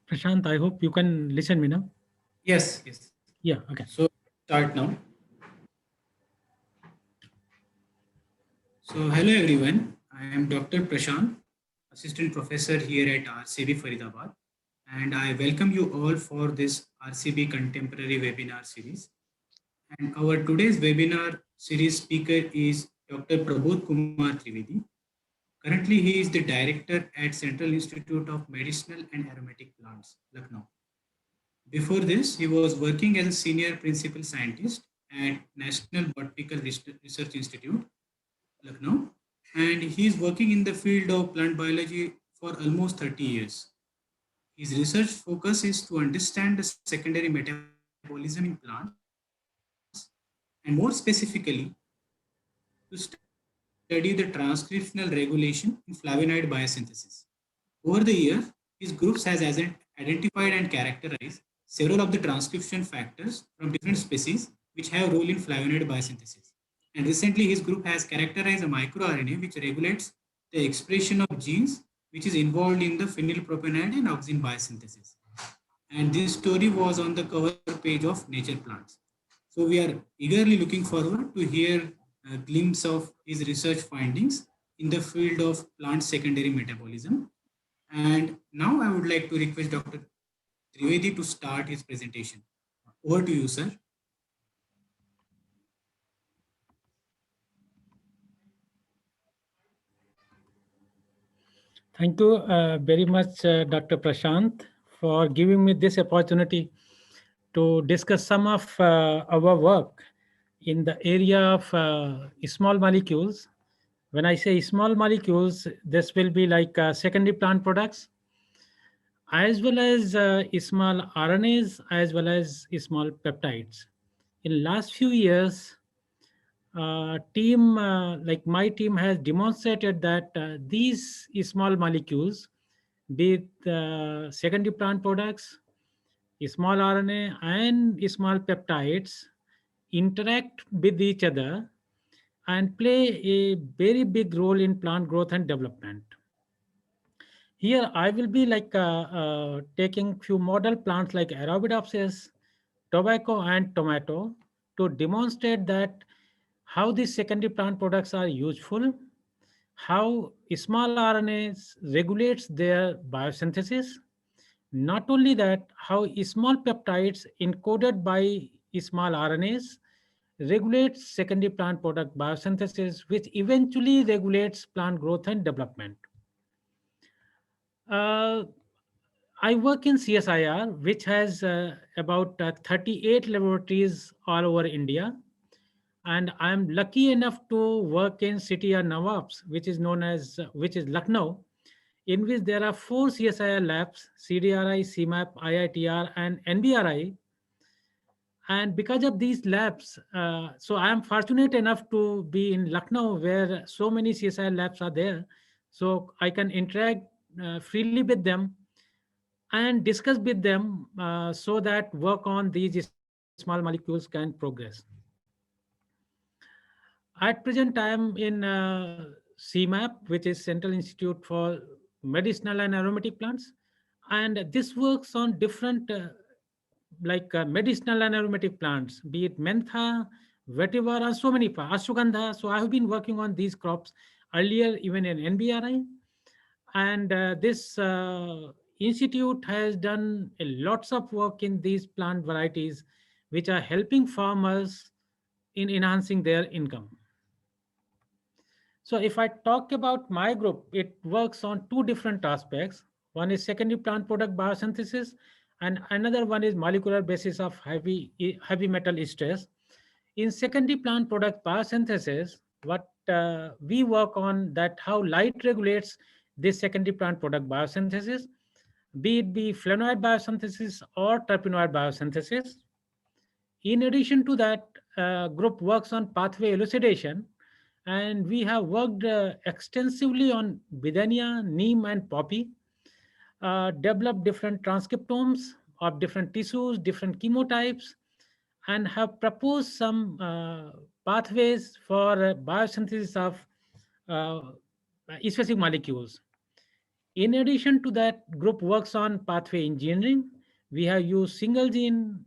Prashant, I hope you can listen me now. Yes, yes. Yeah, okay. So start now. So hello everyone. I am Dr. Prashant, Assistant Professor here at RCB Faridabad, and I welcome you all for this RCB Contemporary Webinar Series. And our today's webinar series speaker is Dr. Prabodh Kumar Trivedi. Currently, he is the director at Central Institute of Medicinal and Aromatic Plants, Lucknow. Before this, he was working as a senior principal scientist at National Botanical Research Institute, Lucknow, and he is working in the field of plant biology for almost 30 years. His research focus is to understand the secondary metabolism in plants, and more specifically, to study the transcriptional regulation in flavonoid biosynthesis. Over the year, his groups has identified and characterized several of the transcription factors from different species which have role in flavonoid biosynthesis. And recently, his group has characterized a microRNA which regulates the expression of genes which is involved in the phenylpropanide and auxin biosynthesis. And this story was on the cover page of Nature Plants. So we are eagerly looking forward to hear a glimpse of his research findings in the field of plant secondary metabolism. And now I would like to request Dr. Trivedi to start his presentation. Over to you, sir. Thank you very much, Dr. Prashant, for giving me this opportunity to discuss some of our work in the area of small molecules. When I say small molecules, this will be like secondary plant products, as well as small RNAs, as well as small peptides. In last few years, team like my team has demonstrated that these small molecules, be it secondary plant products, small RNA, and small peptides, interact with each other and play a very big role in plant growth and development. Here, I will be like taking few model plants like Arabidopsis, tobacco, and tomato to demonstrate that how these secondary plant products are useful, how small RNAs regulates their biosynthesis. Not only that, how small peptides encoded by small RNAs regulates secondary plant product biosynthesis, which eventually regulates plant growth and development. Uh, I work in CSIR, which has about 38 laboratories all over India, and I'm lucky enough to work in CTR Nawabs, which is known as which is Lucknow, in which there are four CSIR labs: CDRI, CMAP, IITR, and NBRI. And because of these labs, so I am fortunate enough to be in Lucknow, where so many CSIR labs are there, so I can interact freely with them and discuss with them so that work on these small molecules can progress. At present, I am in CMAP, which is Central Institute for Medicinal and Aromatic Plants, and this works on different medicinal and aromatic plants, be it mentha, vetiver, and so many ashwagandha. So I have been working on these crops earlier, even in NBRI, and this institute has done a lots of work in these plant varieties which are helping farmers in enhancing their income. So if I talk about my group, it works on two different aspects. One is secondary plant product biosynthesis, and another one is molecular basis of heavy metal stress. In secondary plant product biosynthesis, what we work on that how light regulates this secondary plant product biosynthesis, be flavonoid biosynthesis or terpenoid biosynthesis. In addition to that, group works on pathway elucidation, and we have worked extensively on bidania, neem, and poppy, developed different transcriptomes of different tissues, different chemotypes, and have proposed some pathways for biosynthesis of specific molecules. In addition to that, group works on pathway engineering. We have used single gene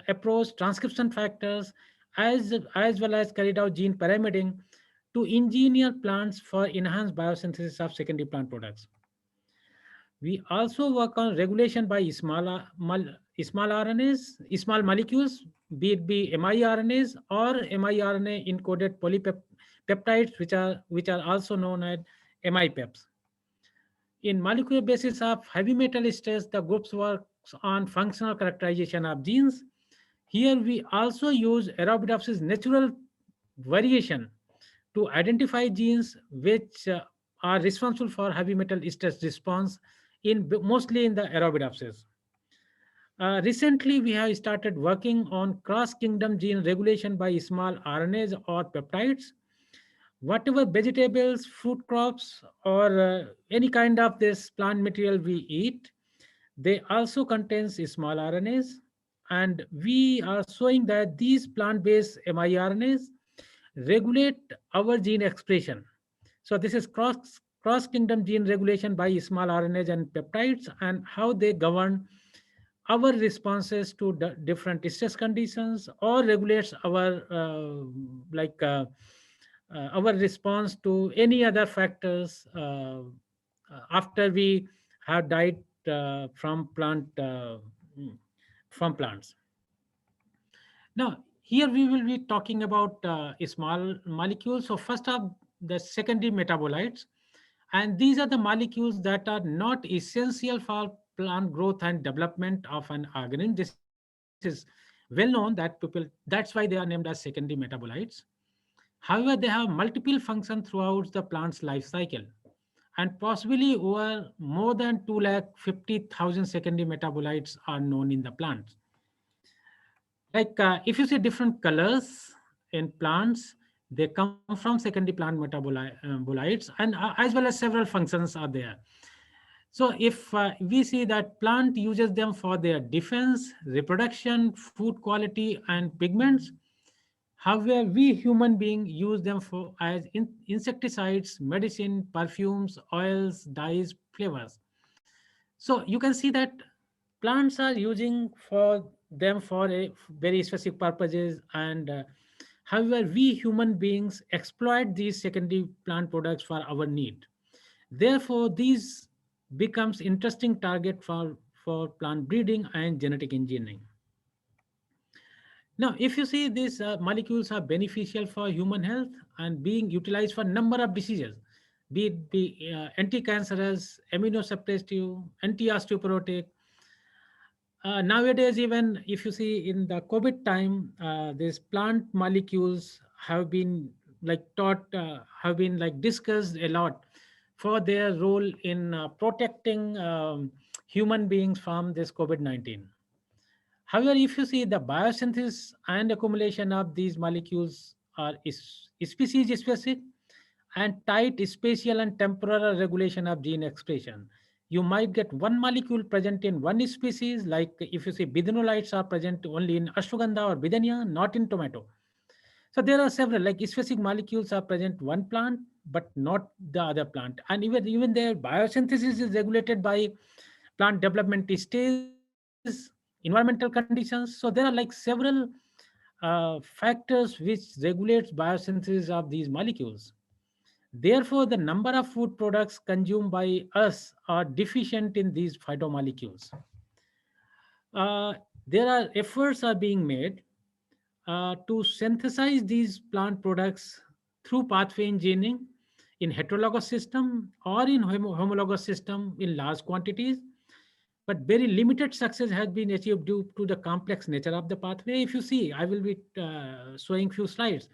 approach, transcription factors, as well as carried out gene pyramiding to engineer plants for enhanced biosynthesis of secondary plant products. We also work on regulation by small RNAs, small molecules, be it be miRNAs or miRNA encoded polypeptides, which are also known as MIPEPs. In molecular basis of heavy metal stress, the groups works on functional characterization of genes. Here we also use Arabidopsis natural variation to identify genes which are responsible for heavy metal stress response mostly in the Arabidopsis. Recently, we have started working on cross-kingdom gene regulation by small RNAs or peptides. Whatever vegetables, fruit crops, or any kind of this plant material we eat, they also contains small RNAs. And we are showing that these plant-based miRNAs regulate our gene expression. So this is cross-kingdom gene regulation by small RNAs and peptides and how they govern our responses to different stress conditions or regulates our like our response to any other factors after we have died mm, from plants. Now, here we will be talking about small molecules. So first up, the secondary metabolites. And these are the molecules that are not essential for plant growth and development of an organism. This is well known that people, that's why they are named as secondary metabolites. However, they have multiple functions throughout the plant's life cycle. And possibly over more than 250,000 secondary metabolites are known in the plant. Like if you see different colors in plants, they come from secondary plant metabolites, and as well as several functions are there. So if we see that plant uses them for their defense, reproduction, food quality, and pigments, however, we human beings use them for as insecticides, medicine, perfumes, oils, dyes, flavors. So you can see that plants are using for them for a very specific purposes, and however, we human beings exploit these secondary plant products for our need. Therefore, these becomes interesting target for plant breeding and genetic engineering. Now, if you see these molecules are beneficial for human health and being utilized for number of diseases, be it be anti-cancerous, immunosuppressive, anti-osteoporotic. Nowadays, even if you see in the COVID time, these plant molecules have been have been like discussed a lot for their role in protecting human beings from this COVID-19. However, if you see the biosynthesis and accumulation of these molecules are species specific and tight spatial and temporal regulation of gene expression. You might get one molecule present in one species, like if you see bidinolides are present only in ashwagandha or bidania, not in tomato. So there are several like specific molecules are present one plant, but not the other plant. And even their biosynthesis is regulated by plant development stage, environmental conditions. So there are like several factors which regulates biosynthesis of these molecules. Therefore, the number of food products consumed by us are deficient in these phytomolecules. Uh, there are efforts are being made to synthesize these plant products through pathway engineering in heterologous system or in homologous system in large quantities, but very limited success has been achieved due to the complex nature of the pathway. If you see, I will be showing few slides.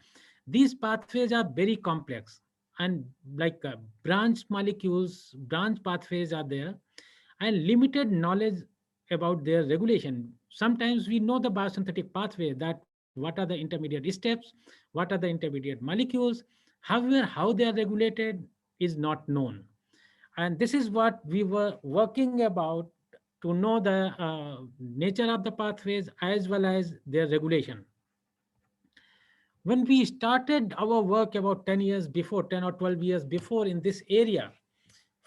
These pathways are very complex and like branch pathways are there and limited knowledge about their regulation. Sometimes we know the biosynthetic pathway, that what are the intermediate steps, what are the intermediate molecules. However, how they are regulated is not known. And this is what we were working about to know the nature of the pathways as well as their regulation. When we started our work about 10 years before, 10 or 12 years before in this area,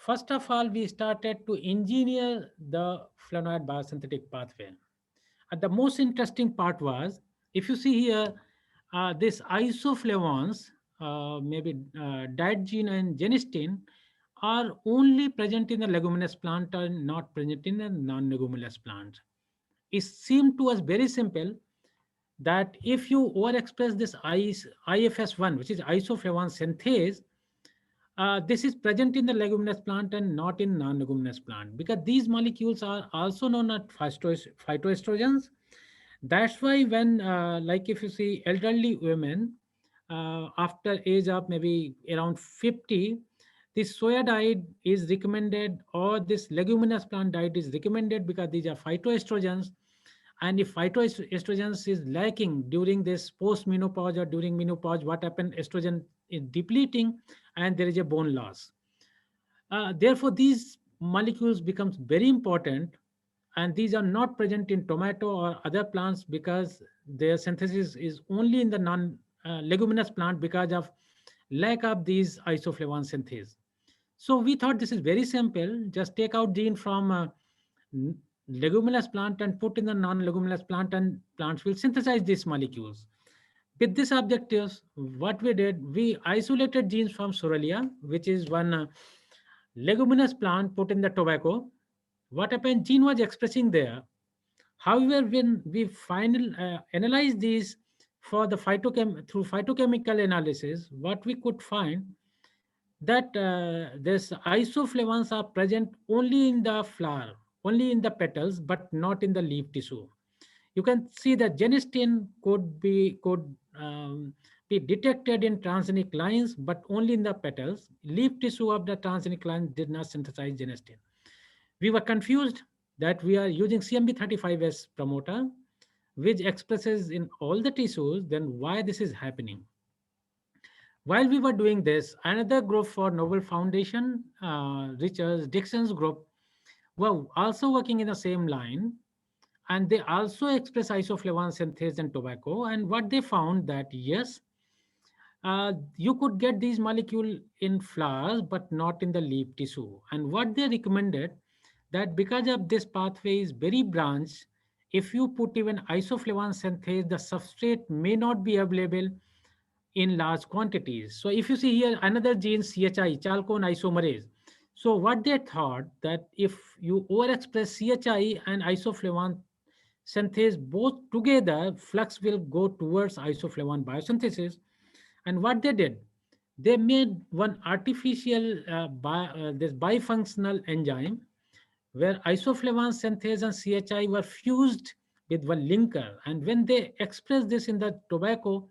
First of all, we started to engineer the flavonoid biosynthetic pathway. And the most interesting part was, if you see here, this isoflavones, maybe dietgene and genistein, are only present in the leguminous plant and not present in the non-leguminous plant. It seemed to us very simple that if you overexpress this IFS1, which is isoflavone synthase, this is present in the leguminous plant and not in non-leguminous plant, because these molecules are also known as phytoestrogens. That's why when, like if you see elderly women, after age of maybe around 50, this soya diet is recommended or this leguminous plant diet is recommended because these are phytoestrogens. And if phytoestrogens is lacking during this post-menopause or during menopause, what happens? Estrogen is depleting and there is a bone loss. Therefore, these molecules becomes very important, and these are not present in tomato or other plants because their synthesis is only in the non-leguminous plant because of lack of these isoflavone synthase. So we thought this is very simple. Just take out gene from n- leguminous plant and put in the non-leguminous plant, and plants will synthesize these molecules. With this objectives, what we did, we isolated genes from Soralia, which is one leguminous plant, put in the tobacco. What happened? Gene was expressing there. However, when we analyze these for the through phytochemical analysis, what we could find that this isoflavones are present only in the flower, only in the petals, but not in the leaf tissue. You can see that genistein could be detected in transgenic lines, but only in the petals. Leaf tissue of the transgenic line did not synthesize genistein. We were confused that we are using CMB35S promoter, which expresses in all the tissues. Then why this is happening? While we were doing this, another group for Nobel Foundation, Richard Dixon's group, were also working in the same line, and they also express isoflavone synthase and tobacco. And what they found that yes, you could get these molecule in flowers, but not in the leaf tissue. And what they recommended that because of this pathway is very branched, if you put even isoflavone synthase, the substrate may not be available in large quantities. So if you see here another gene CHI, chalcone isomerase. So what they thought that if you overexpress CHI and isoflavone synthase both together, flux will go towards isoflavone biosynthesis. And what they did, they made one artificial this bifunctional enzyme where isoflavone synthase and CHI were fused with one linker. And when they expressed this in the tobacco,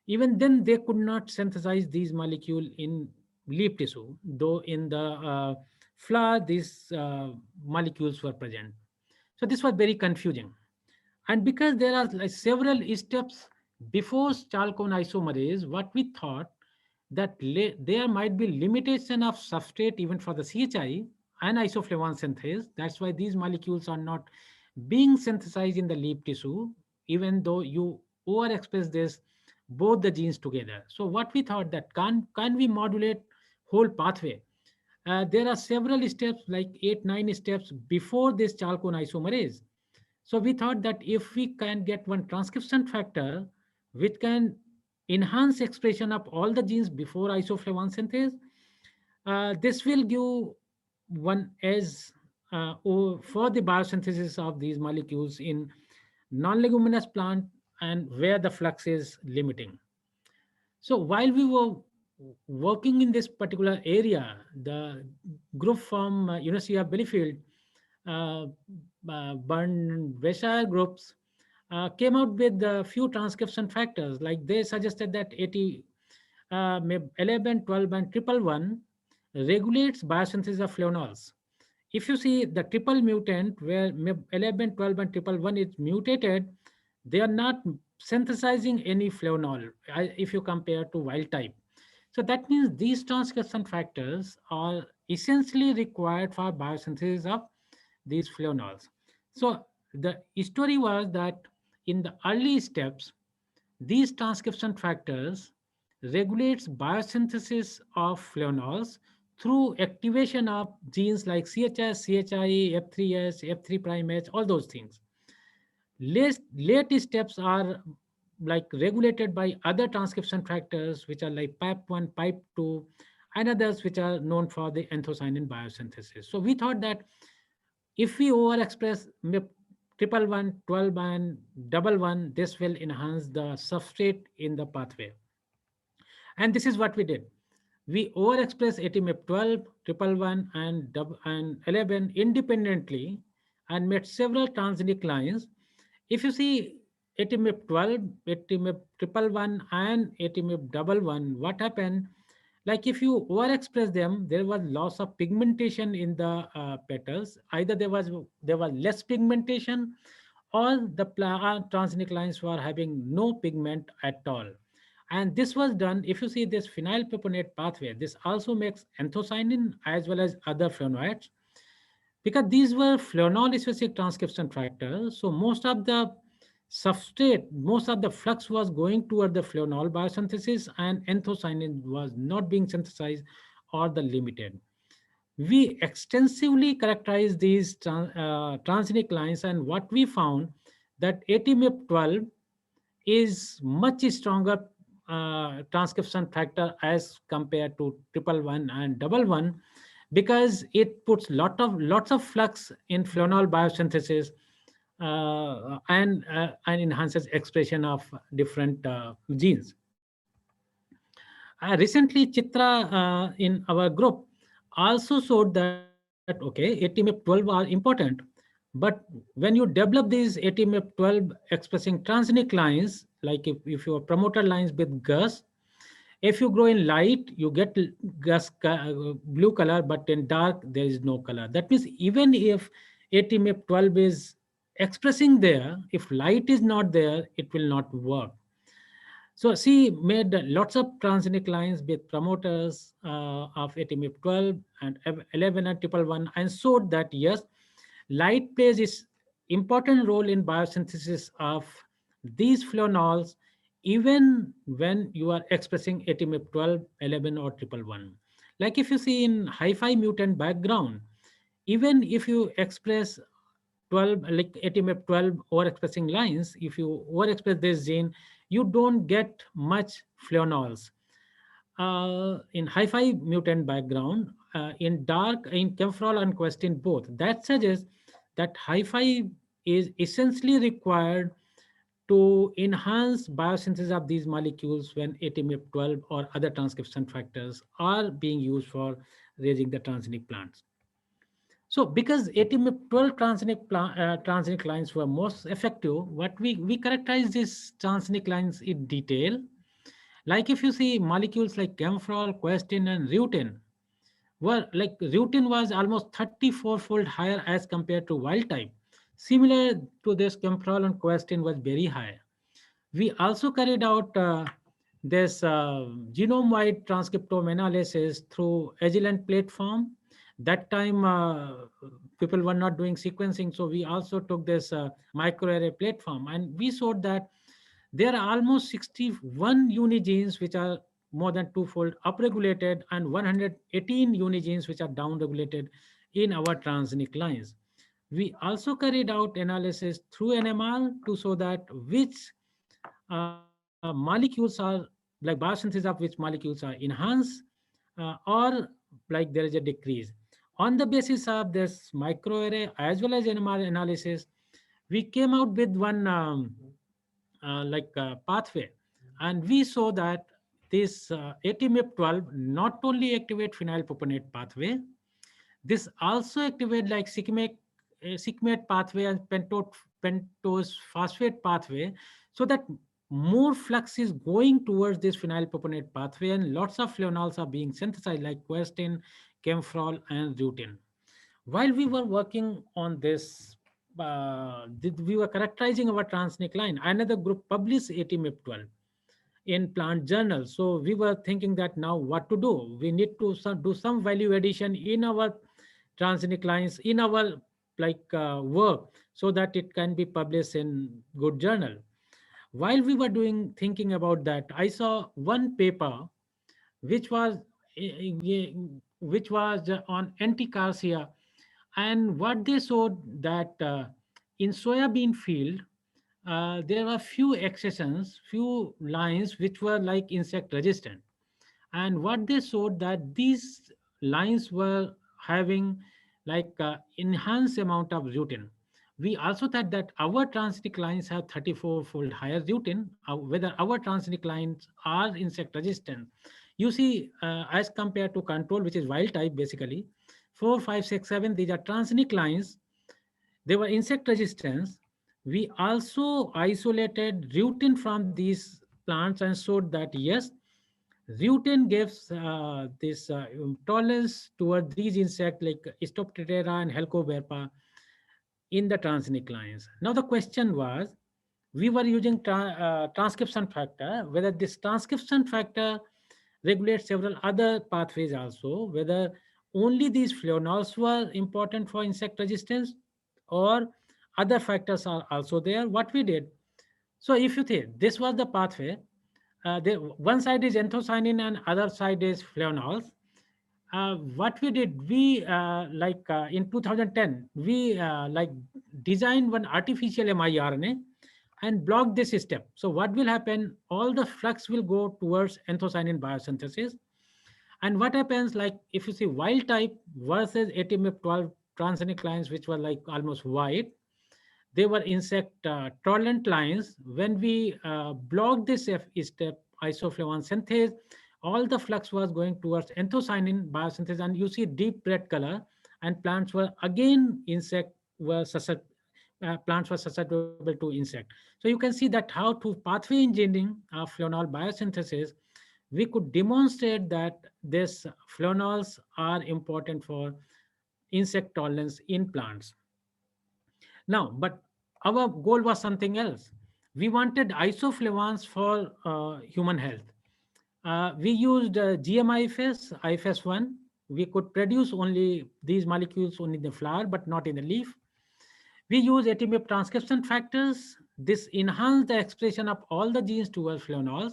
even then, they could not synthesize these molecules in leaf tissue, though in the flower, these molecules were present. So this was very confusing. And because there are like several steps before chalcone isomerase, what we thought that there might be limitation of substrate even for the CHI and isoflavone synthase. That's why these molecules are not being synthesized in the leaf tissue, even though you overexpress this both the genes together. So what we thought that can we modulate whole pathway? There are several steps, like 8, 9 steps before this chalcone isomerase. So we thought that if we can get one transcription factor which can enhance expression of all the genes before isoflavone synthase, this will give one edge for the biosynthesis of these molecules in non-leguminous plant and where the flux is limiting. So while we were working in this particular area, the group from University of Bielefeld, uh, Bern Vesha groups came out with a few transcription factors. Like they suggested that 80, 11, 12, and triple one regulates biosynthesis of flavonols. If you see the triple mutant where 11, 12, and triple one is mutated, they are not synthesizing any flavonol if you compare to wild type. So that means these transcription factors are essentially required for biosynthesis of these flavonols. So the story was that in the early steps, these transcription factors regulates biosynthesis of flavonols through activation of genes like CHS, CHI, F3S, F3 prime H, all those things. Late steps are like regulated by other transcription factors, which are like PAP1, PIPE2, and others which are known for the anthocyanin biosynthesis. So we thought that if we overexpress triple one, 12, and double one, this will enhance the substrate in the pathway. And this is what we did. We overexpress ATMIP12, triple one, and 11 independently and made several transgenic lines. If you see ATMIP12, ATMIP triple one, and ATMIP double one, what happened? Like if you overexpress them, there was loss of pigmentation in the petals. Either there was less pigmentation, or the transgenic lines were having no pigment at all. And this was done, if you see this phenylpropanate pathway, this also makes anthocyanin as well as other flavonoids, because these were flavonol specific transcription factors. So most of the flux was going toward the flavonol biosynthesis, and anthocyanin was not being synthesized or the limited. We extensively characterized these transgenic lines, and what we found that ATMIP12 is much stronger transcription factor as compared to triple one and double one, because it puts lots of flux in flavonol biosynthesis, and enhances expression of different genes. Recently, Chitra in our group also showed that okay, ATMF12 are important, but when you develop these ATMF12 expressing transgenic lines, like if you are promoter lines with GUS, if you grow in light, you get GUS blue color, but in dark, there is no color. That means even if ATMF12 is expressing there, if light is not there, it will not work. So she made lots of transgenic lines with promoters of ATMF12 and 11 and triple one, and showed that yes, light plays its important role in biosynthesis of these flavonols, even when you are expressing ATMF12, 11, or triple one. Like if you see in hi-fi mutant background, even if you express 12 like ATMF12 overexpressing lines, if you overexpress this gene, you don't get much flavonols. In hi-fi mutant background, in dark, in Camphorol and Questin both, that suggests that hi-fi is essentially required to enhance biosynthesis of these molecules when ATMF12 or other transcription factors are being used for raising the transgenic plants. So because ATMF12 transgenic lines were most effective, what we characterize these transgenic lines in detail. Like if you see molecules like Camphorol, Questin, and Rutin, were like Rutin was almost 34-fold higher as compared to wild type. Similar to this, Camphorol and Questin was very high. We also carried out this genome-wide transcriptome analysis through Agilent platform. That time, people were not doing sequencing, so we also took this microarray platform, and we showed that there are almost 61 unigenes which are more than twofold upregulated, and 118 unigenes which are downregulated in our transgenic lines. We also carried out analysis through NMR to show that which molecules are like biosynthesis of which molecules are enhanced or like there is a decrease. On the basis of this microarray as well as NMR analysis, we came out with one pathway, and we saw that this ATMF12 not only activate phenylpropanate pathway, this also activate like cycmate pathway and pentose phosphate pathway, so that more flux is going towards this phenylpropanate pathway, and lots of flavonols are being synthesized like quercetin, camphorol, and rutin. While we were working on this, we were characterizing our transgenic line. Another group published ATMF12 in plant journal. So we were thinking that now what to do? We need to do some value addition in our transgenic lines, in our work, so that it can be published in good journal. While we were thinking about that, I saw one paper which was which was on anticarcia. And what they showed that in soybean field, there were few exceptions, few lines which were like insect resistant. And what they showed that these lines were having like enhanced amount of rutin. We also thought that our transgenic lines have 34-fold higher rutin, whether our transgenic lines are insect resistant. You see, as compared to control, which is wild type basically, 4, 5, 6, 7, these are transgenic lines. They were insect resistance. We also isolated rutin from these plants and showed that yes, rutin gives this tolerance toward these insects like Stoptera and Helicoverpa in the transgenic lines. Now the question was, we were using transcription factor, whether this transcription factor regulates several other pathways also, whether only these flavonols were important for insect resistance or other factors are also there. What we did, so if you think this was the pathway, one side is anthocyanin and other side is flavonols. What we did, we in 2010, we designed one artificial miRNA and block this step. So what will happen? All the flux will go towards anthocyanin biosynthesis. And what happens, like if you see wild type versus ATMF12 transgenic lines, which were like almost white, they were insect tolerant lines. When we blocked this step, isoflavone synthase, all the flux was going towards anthocyanin biosynthesis, and you see deep red color, and plants were again insect were plants were susceptible to insect. So you can see that how through pathway engineering of flavonol biosynthesis, we could demonstrate that this flavonols are important for insect tolerance in plants. Now, but our goal was something else. We wanted isoflavones for human health. We used GMIFS, IFS1. We could produce only these molecules only in the flower, but not in the leaf. We use ATMF transcription factors. This enhanced the expression of all the genes towards flavonols.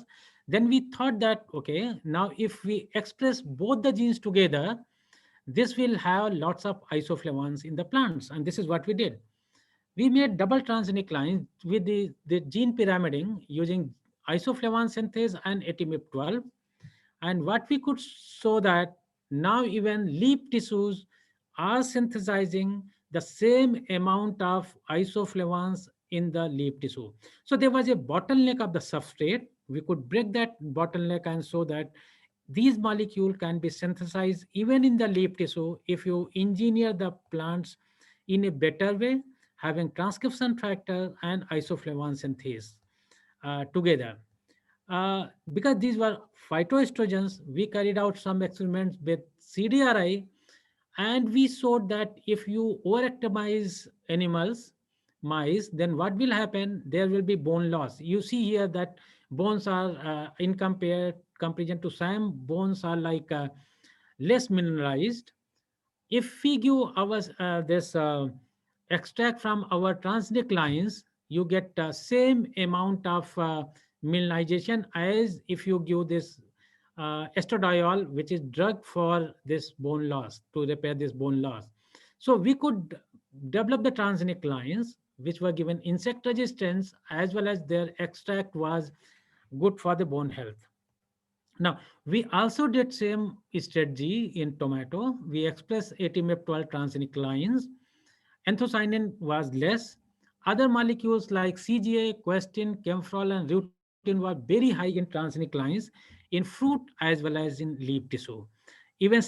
Then we thought that, okay, now if we express both the genes together, this will have lots of isoflavones in the plants. And this is what we did. We made double transgenic lines with the gene pyramiding using isoflavone synthase and ATMIP12. And what we could show that now even leaf tissues are synthesizing the same amount of isoflavones in the leaf tissue. So there was a bottleneck of the substrate. We could break that bottleneck and show that these molecules can be synthesized even in the leaf tissue if you engineer the plants in a better way, having transcription factor and isoflavone synthase together. Because these were phytoestrogens, we carried out some experiments with CDRI, and we showed that if you overactimize animals, mice, then what will happen? There will be bone loss. You see here that bones are in comparison to SAM, bones are like less mineralized. If we give our this extract from our transgenic lines, you get same amount of mineralization as if you give this estradiol, which is drug for this bone loss, to repair this bone loss. So we could develop the transgenic lines which were given insect resistance, as well as their extract was good for the bone health. Now, we also did same strategy in tomato. We expressed ATMF12 transgenic lines. Anthocyanin was less. Other molecules like CGA, questin, camphorol, and rutin were very high in transgenic lines in fruit as well as in leaf tissue. Even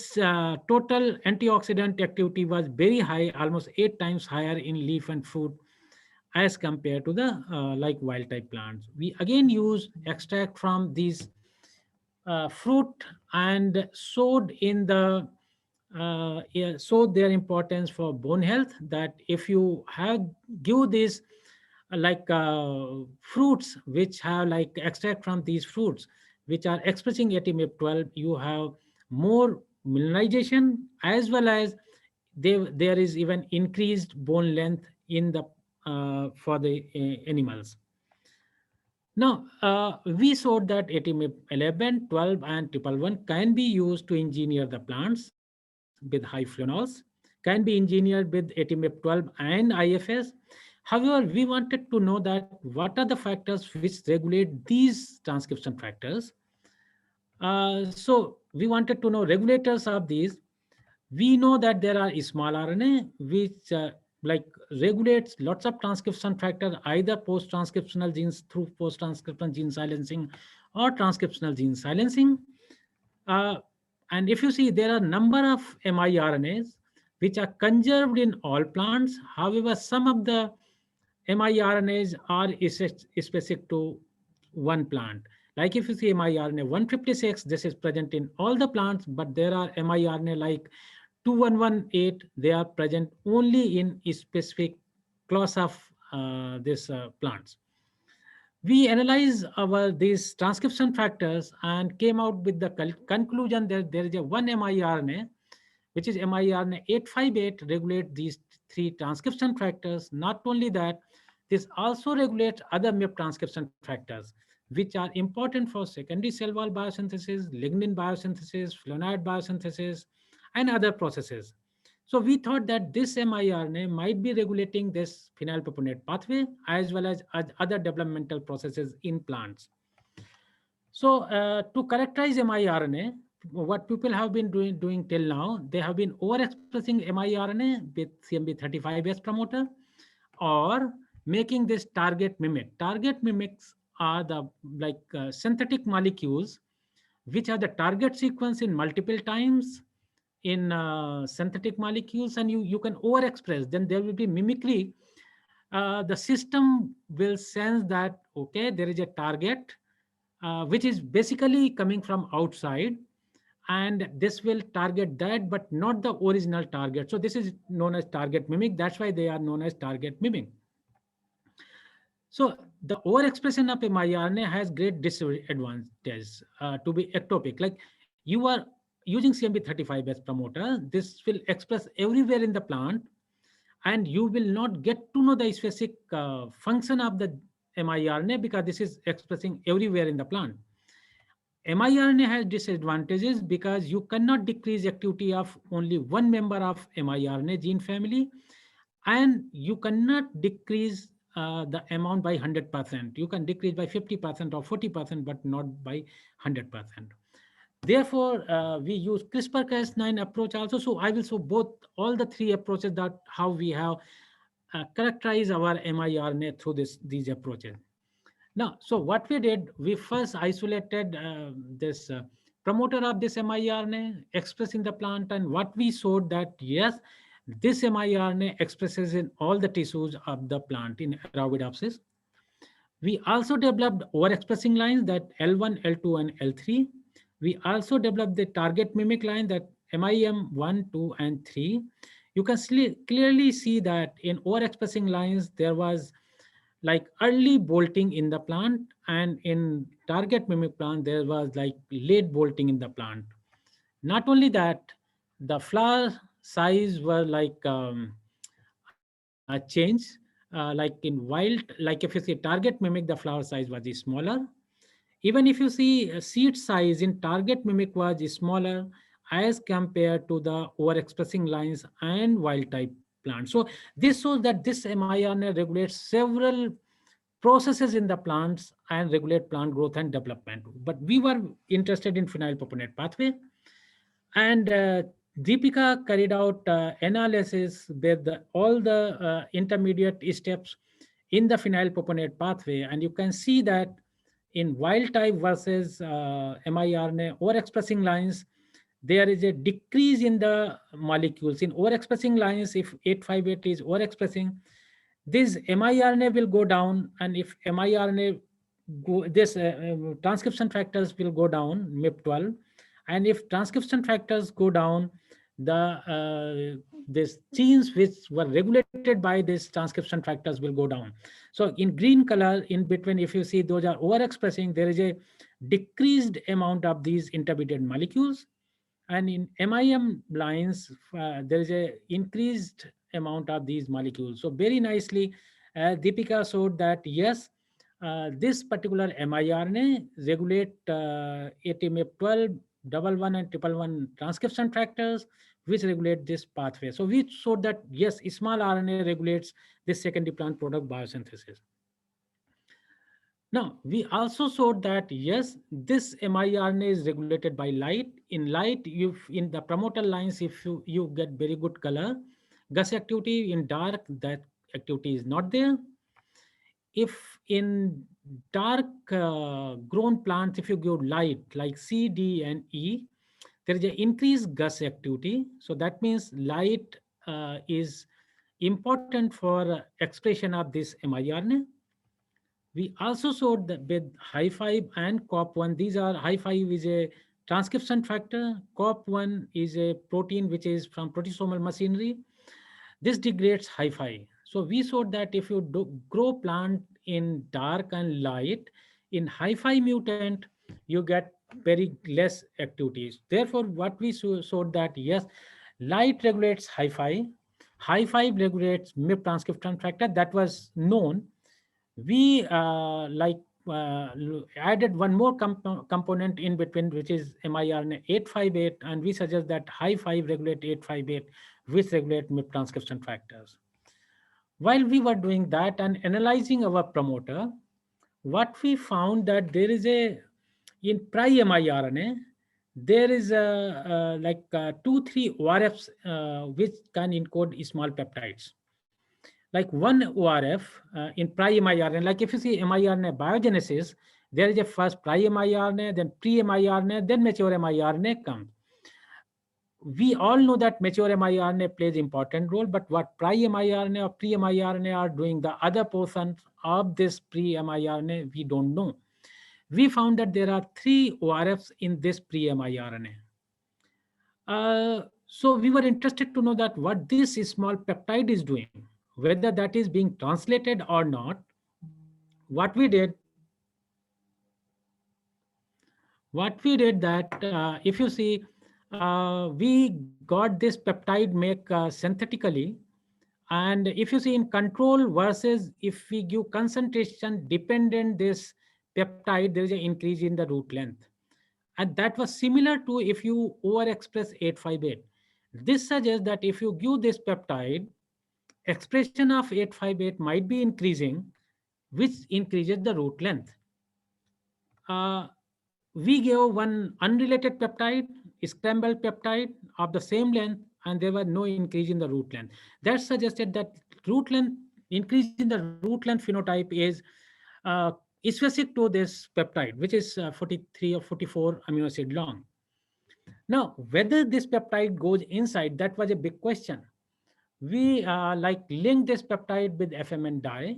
total antioxidant activity was very high, almost 8 times higher in leaf and fruit as compared to the like wild type plants. We again use extract from these fruit and showed in the yeah, showed their importance for bone health, that if you have give these fruits which have like extract from these fruits which are expressing ATMF12, you have more mineralization, as well as there is even increased bone length in the for the animals. Now, we showed that ATMIP 11, 12, and 111 can be used to engineer the plants. with high phenols, can be engineered with ATMF12 and IFS. However, we wanted to know that what are the factors which regulate these transcription factors. So we wanted to know regulators of these. We know that there are small RNA which like regulates lots of transcription factors, either post-transcriptional genes through post-transcriptional gene silencing or transcriptional gene silencing. Uh, and if you see, there are number of miRNAs which are conserved in all plants. However, some of the miRNAs are specific to one plant. Like if you see miRNA 156, this is present in all the plants, but there are miRNA like 2118, they are present only in a specific class of these plants. We analyze our these transcription factors and came out with the conclusion that there is a one miRNA, which is miRNA 858, regulate these three transcription factors. Not only that, this also regulates other MIP transcription factors, which are important for secondary cell wall biosynthesis, lignin biosynthesis, flavonoid biosynthesis, and other processes. So we thought that this miRNA might be regulating this phenylpropanate pathway as well as other developmental processes in plants. So to characterize miRNA, what people have been doing till now, they have been overexpressing miRNA with CMB35S promoter or making this target mimic. Target mimics are the synthetic molecules which are the target sequence in multiple times in synthetic molecules, and you can overexpress, then there will be mimicry. The system will sense that, okay, there is a target which is basically coming from outside, and this will target that, but not the original target. So this is known as target mimic. That's why they are known as target mimic. So the overexpression of a miRNA has great disadvantage to be ectopic. Like you are using CMB35 as promoter, this will express everywhere in the plant, and you will not get to know the specific function of the miRNA because this is expressing everywhere in the plant. miRNA has disadvantages because you cannot decrease activity of only one member of miRNA gene family, and you cannot decrease the amount by 100%. You can decrease by 50% or 40%, but not by 100%. Therefore, we use CRISPR-Cas9 approach also. So I will show both all the three approaches that how we have characterized our miRNA through these approaches. Now, so what we did, we first isolated this promoter of this miRNA expressed in the plant, and what we showed that yes, this miRNA expresses in all the tissues of the plant in Arabidopsis. We also developed overexpressing lines that L1, L2, and L3. We also developed the target mimic line that MIM 1, 2, and 3. You can clearly see that in overexpressing lines, there was like early bolting in the plant, and in target mimic plant, there was like late bolting in the plant. Not only that, the flower size were like change, like in wild, like if you see target mimic, the flower size was smaller. Even if you see seed size in target mimic was smaller as compared to the overexpressing lines and wild type plants. So this shows that this miRNA regulates several processes in the plants and regulate plant growth and development. But we were interested in phenylpropanate pathway, and Deepika carried out analysis with all the intermediate steps in the phenylpropanate pathway, and you can see that in wild type versus miRNA overexpressing lines, there is a decrease in the molecules. In overexpressing lines, if 858 is overexpressing, this miRNA will go down, and if miRNA this transcription factors will go down, MIP12, and if transcription factors go down, the these genes which were regulated by these transcription factors will go down. So in green color in between, if you see those are overexpressing, there is a decreased amount of these intermediate molecules, and in MIM lines, there is a increased amount of these molecules. So very nicely, Deepika showed that yes, this particular miRNA regulate ATMF12, double one and triple one transcription factors, which regulate this pathway. So we showed that yes, small RNA regulates this secondary plant product biosynthesis. Now, we also showed that yes, this miRNA is regulated by light. In light, if in the promoter lines, if you get very good color, gus activity. In dark, that activity is not there. If in dark grown plants, if you give light like C, D, and E, there is an increased gus activity. So that means light is important for expression of this miRNA. We also showed that with Hi5 and COP1, these are Hi5 is a transcription factor, COP1 is a protein which is from proteasomal machinery. This degrades Hi5. So we showed that if you grow plant in dark and light, in Hi5 mutant, you get very less activities. Therefore, what we showed that yes, light regulates Hi5, Hi5 regulates MIP transcription factor, that was known. We added one more component in between, which is miRNA 858, and we suggest that Hi5 regulate 858, which regulate MIP transcription factors. While we were doing that and analyzing our promoter, what we found that there is a in pri-miRNA there is a like 2-3 ORFs which can encode small peptides. Like one ORF in pri-miRNA, like if you see miRNA biogenesis, there is a first pri-miRNA, then pre-miRNA, then mature miRNA comes. We all know that mature miRNA plays important role, but what pri-miRNA or pre-miRNA are doing, the other portions of this pre-miRNA, we don't know. We found that there are 3 ORFs in this pre-miRNA. So we were interested to know that what this small peptide is doing, whether that is being translated or not. What we did, that if you see, we got this peptide make synthetically, and if you see in control versus if we give concentration dependent this peptide, there is an increase in the root length. And that was similar to if you overexpress 858. This suggests that if you give this peptide, expression of 858 might be increasing, which increases the root length. We gave one unrelated peptide, scrambled peptide of the same length, and there was no increase in the root length. That suggested that root length increase in the root length phenotype is uh, specific to this peptide, which is 43 or 44 amino acid long. Now, whether this peptide goes inside, that was a big question. We like linked this peptide with FMN dye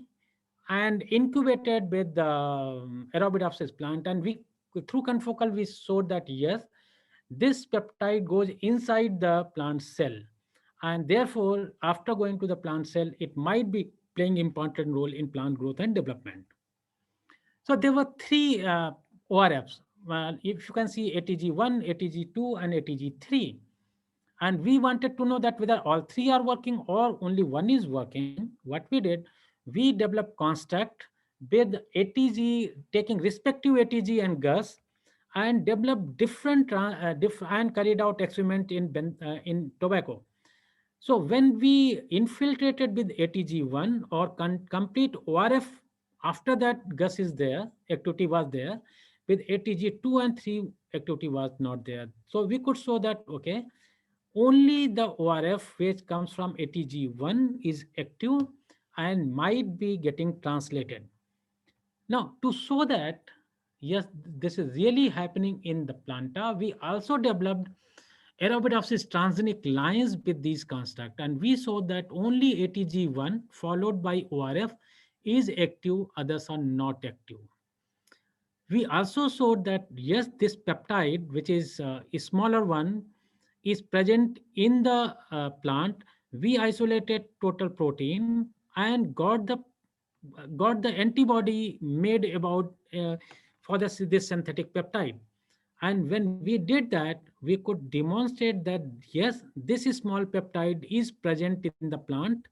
and incubated with the Arabidopsis plant, and we through confocal we showed that yes, this peptide goes inside the plant cell, and therefore after going to the plant cell, it might be playing important role in plant growth and development. So there were 3 ORFs. Well, if you can see ATG1, ATG2, and ATG3. And we wanted to know that whether all 3 are working or only one is working. What we did, we developed construct with ATG, taking respective ATG and GUS, and developed different and carried out experiment in tobacco. So when we infiltrated with ATG1 or complete ORF, after that GUS is there, activity was there, with ATG2 and 3 activity was not there. So we could show that, okay, only the ORF which comes from ATG1 is active and might be getting translated. Now, to show that, yes, this is really happening in the planta, we also developed Arabidopsis transgenic lines with these constructs, and we saw that only ATG1 followed by ORF is active, others are not active. We also showed that yes, this peptide, which is a smaller one, is present in the plant. We isolated total protein and got the antibody made about for this synthetic peptide. And when we did that, we could demonstrate that yes, this small peptide is present in the plant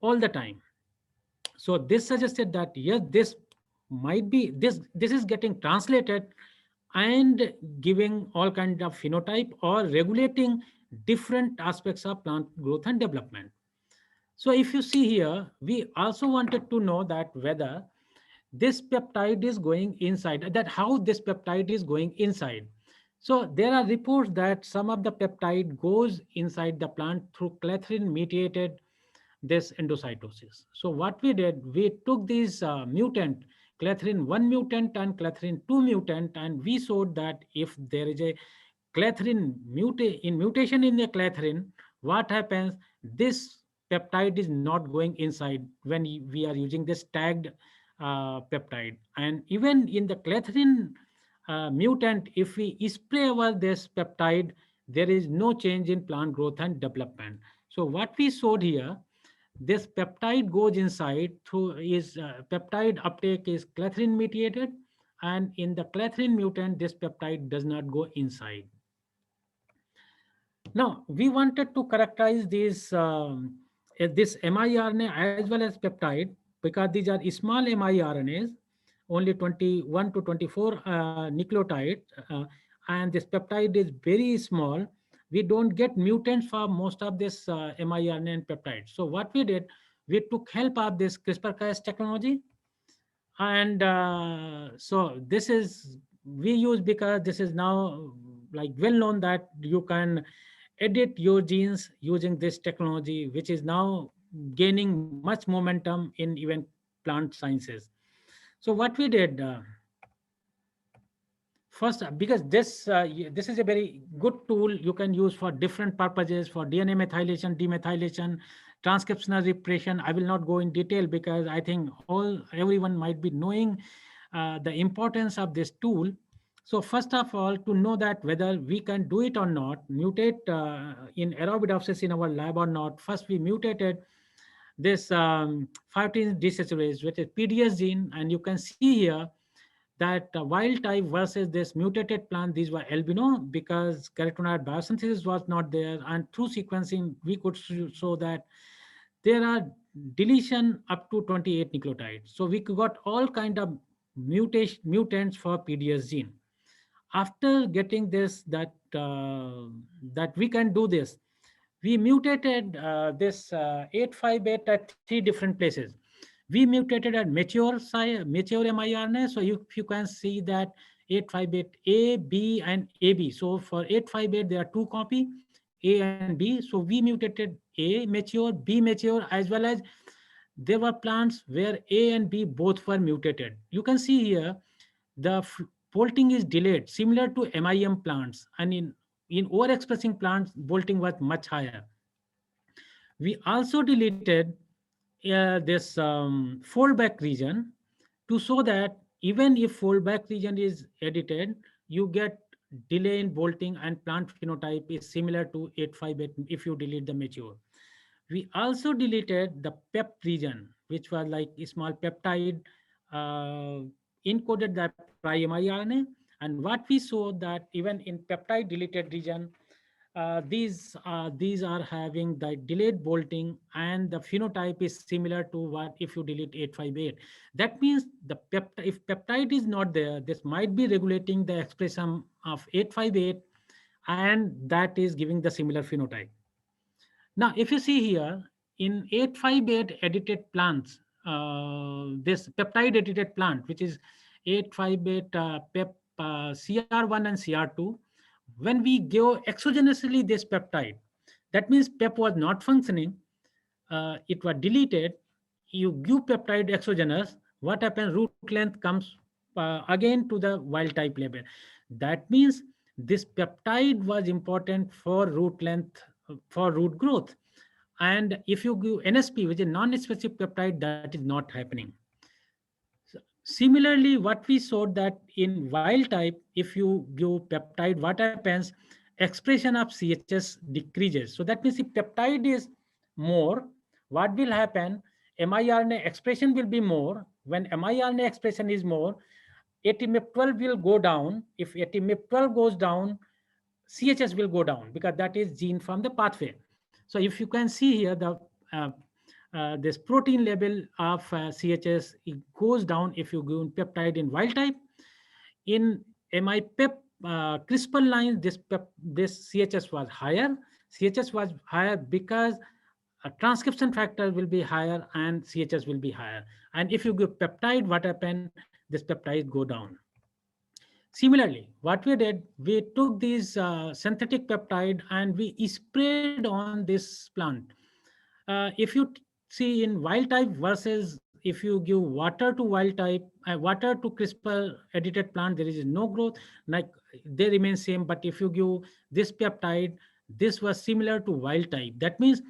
all the time. So this suggested that yes, this might be this is getting translated and giving all kind of phenotype or regulating different aspects of plant growth and development. So if you see here, we also wanted to know that whether this peptide is going inside, that how this peptide is going inside. So there are reports that some of the peptide goes inside the plant through clathrin mediated this endocytosis. So what we did, we took these mutant, clathrin 1 mutant and clathrin 2 mutant, and we showed that if there is a mutation in the clathrin, what happens? This peptide is not going inside when we are using this tagged peptide. And even in the clathrin mutant, if we spray over this peptide, there is no change in plant growth and development. So what we showed here, this peptide goes inside through is peptide uptake is clathrin mediated, and in the clathrin mutant, this peptide does not go inside. Now, we wanted to characterize this miRNA as well as peptide because these are small miRNAs, only 21 to 24 nucleotides, and this peptide is very small. We don't get mutants for most of this miRNA and peptide. So what we did, we took help of this CRISPR-Cas technology, and so this is we use because this is now like well known that you can edit your genes using this technology, which is now gaining much momentum in even plant sciences. So what we did first, because this is a very good tool you can use for different purposes, for DNA methylation, demethylation, transcriptional repression. I will not go in detail because I think everyone might be knowing the importance of this tool. So first of all, to know that whether we can do it or not, mutate in Arabidopsis in our lab or not, first we mutated this 15 desaturase, which is PDS gene, and you can see here that wild type versus this mutated plant, these were albino because carotenoid biosynthesis was not there. And through sequencing, we could show that there are deletion up to 28 nucleotides. So we got all kind of mutants for PDS gene. After getting this, that we can do this, we mutated this 858 at three different places. We mutated at mature miRNA. So you can see that 858A, B, and AB. So for 858, there are two copy, A and B. So we mutated A mature, B mature, as well as there were plants where A and B both were mutated. You can see here the bolting is delayed, similar to MIM plants, and in overexpressing plants, bolting was much higher. We also deleted this fallback region to show that even if fallback region is edited, you get delay in bolting and plant phenotype is similar to 858 if you delete the mature. We also deleted the PEP region, which was like a small peptide encoded the pri-mRNA. And what we saw that even in peptide deleted region, these are having the delayed bolting and the phenotype is similar to what if you delete 858. That means if peptide is not there, this might be regulating the expression of 858, and that is giving the similar phenotype. Now, if you see here, in 858 edited plants, this peptide edited plant, which is 858 PEP CR1 and CR2, when we give exogenously this peptide, that means PEP was not functioning, it was deleted, you give peptide exogenous, what happens? Root length comes again to the wild type level. That means this peptide was important for root length, for root growth. And if you give NSP, which is non-specific peptide, that is not happening. Similarly, what we showed that in wild type, if you give peptide, what happens? Expression of CHS decreases. So that means if peptide is more, what will happen? miRNA expression will be more. When miRNA expression is more, ATMIP12 will go down. If ATMIP12 goes down, CHS will go down because that is gene from the pathway. So if you can see here, the uh, this protein level of CHS it goes down if you give peptide in wild type. In MIPEP CRISPR lines, this CHS was higher. CHS was higher because a transcription factor will be higher and CHS will be higher. And if you give peptide, what happen? This peptide go down. Similarly, what we did, we took these synthetic peptide and we sprayed on this plant. If you see in wild type versus if you give water to wild type, water to CRISPR edited plant, there is no growth. Like they remain same. But if you give this peptide, this was similar to wild type. That means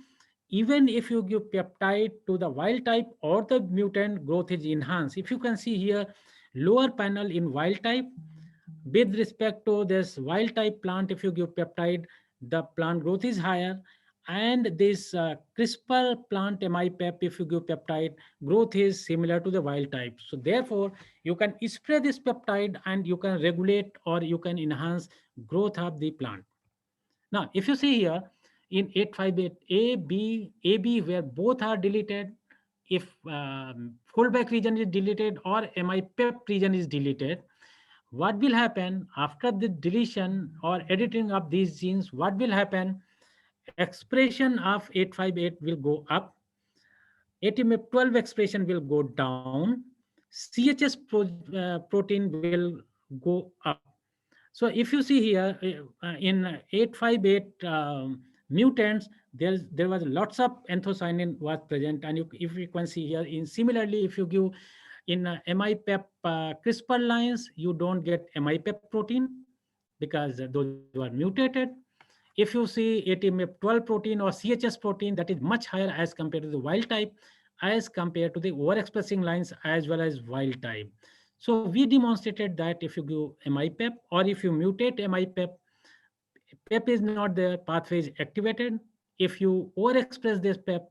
even if you give peptide to the wild type or the mutant, growth is enhanced. If you can see here, lower panel in wild type, with respect to this wild type plant, if you give peptide, the plant growth is higher. And this CRISPR plant MIPEP, if you give peptide, growth is similar to the wild type. So therefore, you can spray this peptide and you can regulate or you can enhance growth of the plant. Now, if you see here in 858 AB, where both are deleted, if fallback region is deleted or MIPEP region is deleted, what will happen after the deletion or editing of these genes? What will happen? Expression of 858 will go up, ATMF12 expression will go down, CHS protein will go up. So if you see here in 858 mutants, there was lots of anthocyanin was present, and if you can see here, in similarly, if you give in MIPEP CRISPR lines, you don't get MIPEP protein because those were mutated. If you see ATMF12 protein or CHS protein, that is much higher as compared to the wild type, as compared to the overexpressing lines as well as wild type. So we demonstrated that if you give MIPEP or if you mutate MIPEP, PEP is not there, pathway is activated. If you overexpress this PEP,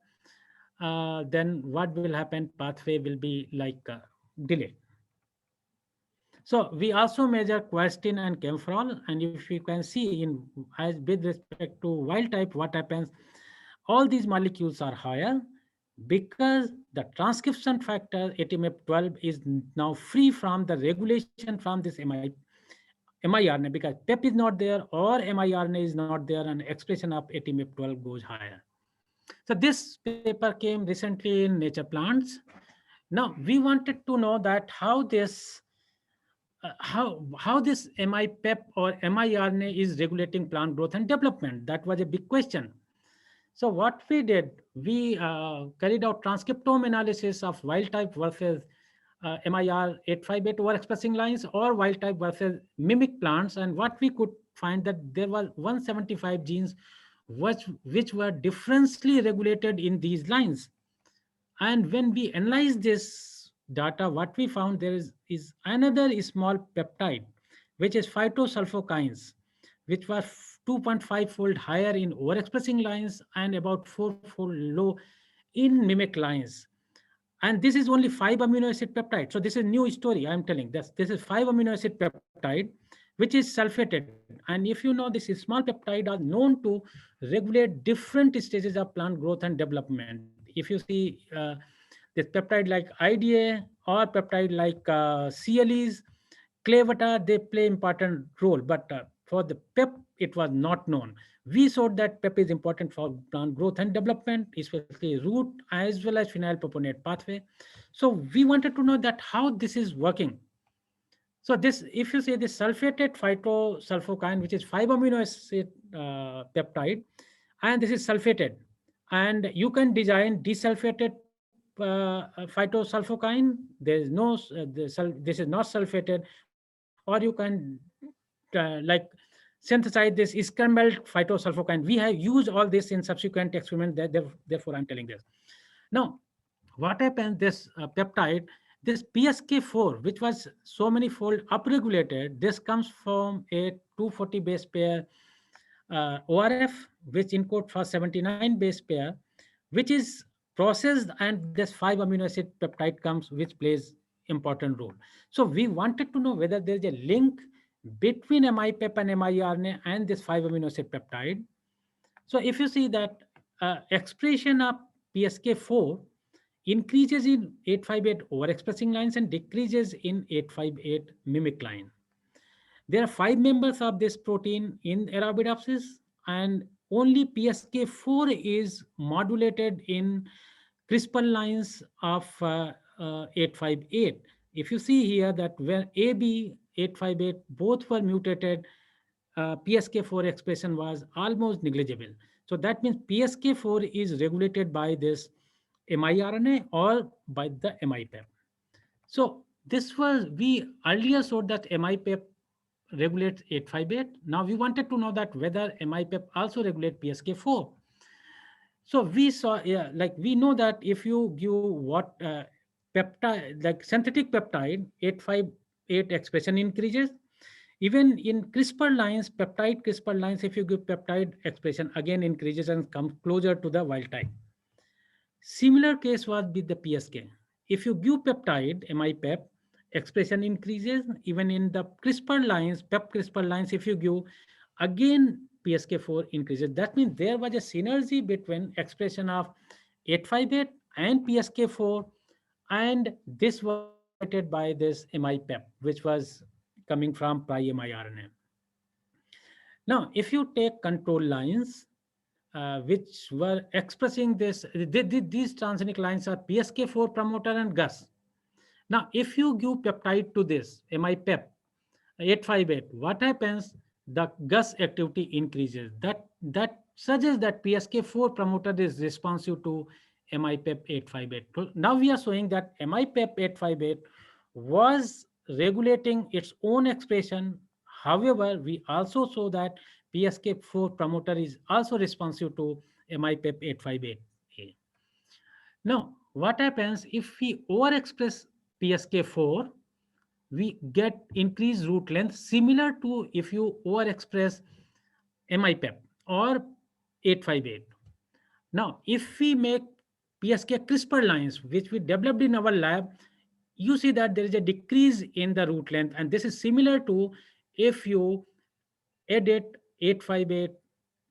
then what will happen? Pathway will be like delayed. So we also measure quercetin and camphorol, and if you can see in as with respect to wild type, what happens? All these molecules are higher because the transcription factor ATMF12 is now free from the regulation from this miRNA, because PEP is not there or miRNA is not there, and expression of ATMF12 goes higher. So this paper came recently in Nature Plants. Now we wanted to know that how this MIPEP or miRNA is regulating plant growth and development. That was a big question. So what we did, we carried out transcriptome analysis of wild type versus MIR 858 overexpressing lines or wild type versus mimic plants. And what we could find that there was 175 genes which were differently regulated in these lines. And when we analyze this data, what we found there is another small peptide, which is phytosulfokines, which was 2.5-fold higher in overexpressing lines and about 4-fold low in mimic lines. And this is only 5 amino acid peptide. So this is a new story I'm telling. This is 5 amino acid peptide, which is sulfated. And if you know, this small peptide are known to regulate different stages of plant growth and development. If you see this peptide like IDA or peptide like CLEs, Clavata, they play important role. But for the PEP, it was not known. We showed that PEP is important for plant growth and development, especially root as well as phenylpropionate pathway. So we wanted to know that how this is working. So this, if you say this sulfated phytosulfokine, which is 5 amino acid peptide, and this is sulfated, and you can design desulfated phytosulfokine. There is no this is not sulfated, or you can like synthesize this scrambled phytosulfokine. We have used all this in subsequent experiments. Therefore, I'm telling this. Now, what happens? This peptide, this PSK4, which was so many fold upregulated, this comes from a 240 base pair ORF, which encode for 79 base pair, which is processed, and this 5 amino acid peptide comes, which plays important role. So we wanted to know whether there's a link between MIPEP and miRNA and this 5 amino acid peptide. So if you see that expression of PSK4 increases in 858 overexpressing lines and decreases in 858 mimic line. There are 5 members of this protein in Arabidopsis, and only PSK4 is modulated in CRISPR lines of 858. If you see here that when AB 858 both were mutated, PSK4 expression was almost negligible. So that means PSK4 is regulated by this miRNA or by the MIPEP. So this was, we earlier saw that MIPEP regulates 858. Now we wanted to know that whether MIPEP also regulate PSK4. So we saw, yeah, like we know that if you give what peptide, like synthetic peptide, 858 expression increases. Even in CRISPR lines, peptide CRISPR lines, if you give peptide expression again increases and comes closer to the wild type. Similar case was with the PSK. If you give peptide, MIPEP, expression increases. Even in the CRISPR lines, PEP CRISPR lines, if you give, again PSK4 increases. That means there was a synergy between expression of 858 and PSK4, and this was regulated by this MIPEP, which was coming from pri-miRNA. Now, if you take control lines, which were expressing this, these transgenic lines are PSK4 promoter and GUS. Now, if you give peptide to this MIPEP 858, what happens? The GUS activity increases. That suggests that PSK4 promoter is responsive to MIPEP 858. So now we are showing that MIPEP 858 was regulating its own expression. However, we also saw that PSK4 promoter is also responsive to MIPEP 858A. Now, what happens if we overexpress PSK4? We get increased root length similar to if you overexpress MIPEP or 858. Now, if we make PSK CRISPR lines, which we developed in our lab, you see that there is a decrease in the root length, and this is similar to if you edit 858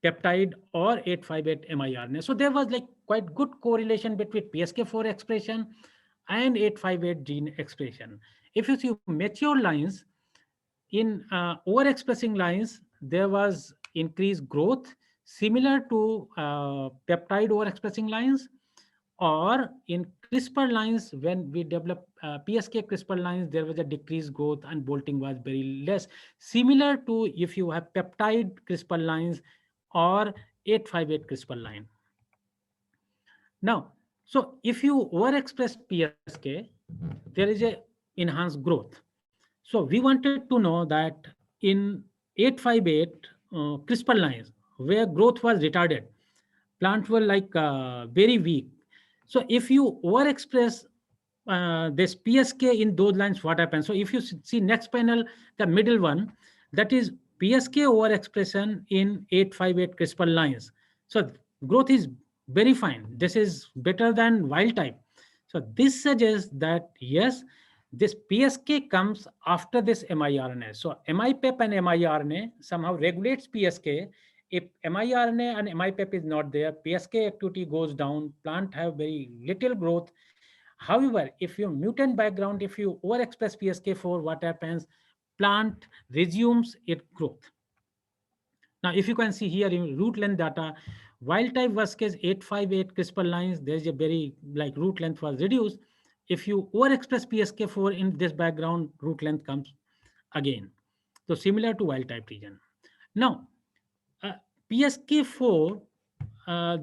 peptide or 858 miRNA. So there was like quite good correlation between PSK4 expression and 858 gene expression. If you see mature lines, in overexpressing lines, there was increased growth similar to peptide overexpressing lines, or in CRISPR lines, when we develop PSK CRISPR lines, there was a decreased growth and bolting was very less, similar to if you have peptide CRISPR lines or 858 CRISPR line. Now, so if you overexpress PSK, there is a enhanced growth. So we wanted to know that in 858 CRISPR lines, where growth was retarded, plants were like very weak. So if you overexpress this PSK in those lines, what happens? So if you see next panel, the middle one, that is PSK overexpression in 858 CRISPR lines. So growth is very fine. This is better than wild type. So this suggests that yes, this PSK comes after this miRNA. So MIPEP and miRNA somehow regulates PSK. If miRNA and MIPEP is not there, PSK activity goes down, plant have very little growth. However, if your mutant background, if you overexpress PSK4, what happens? Plant resumes its growth. Now, if you can see here in root length data, wild type versus 858 CRISPR lines, there is a very like root length was reduced. If you overexpress PSK4 in this background, root length comes again. So similar to wild type region. Now, uh, PSK4,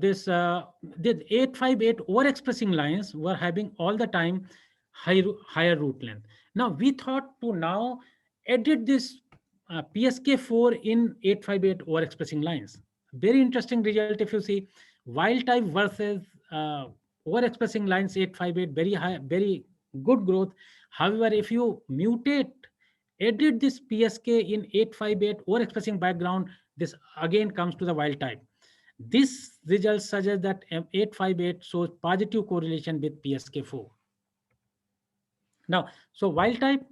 the 858 overexpressing lines were having all the time higher root length. Now we thought to now edit this PSK4 in 858 overexpressing lines. Very interesting result if you see wild type versus overexpressing lines 858, very high, very good growth. However, if you mutate, edit this PSK in 858 overexpressing background, this again comes to the wild type. This result suggests that 858 shows positive correlation with PSK4. Now, so wild type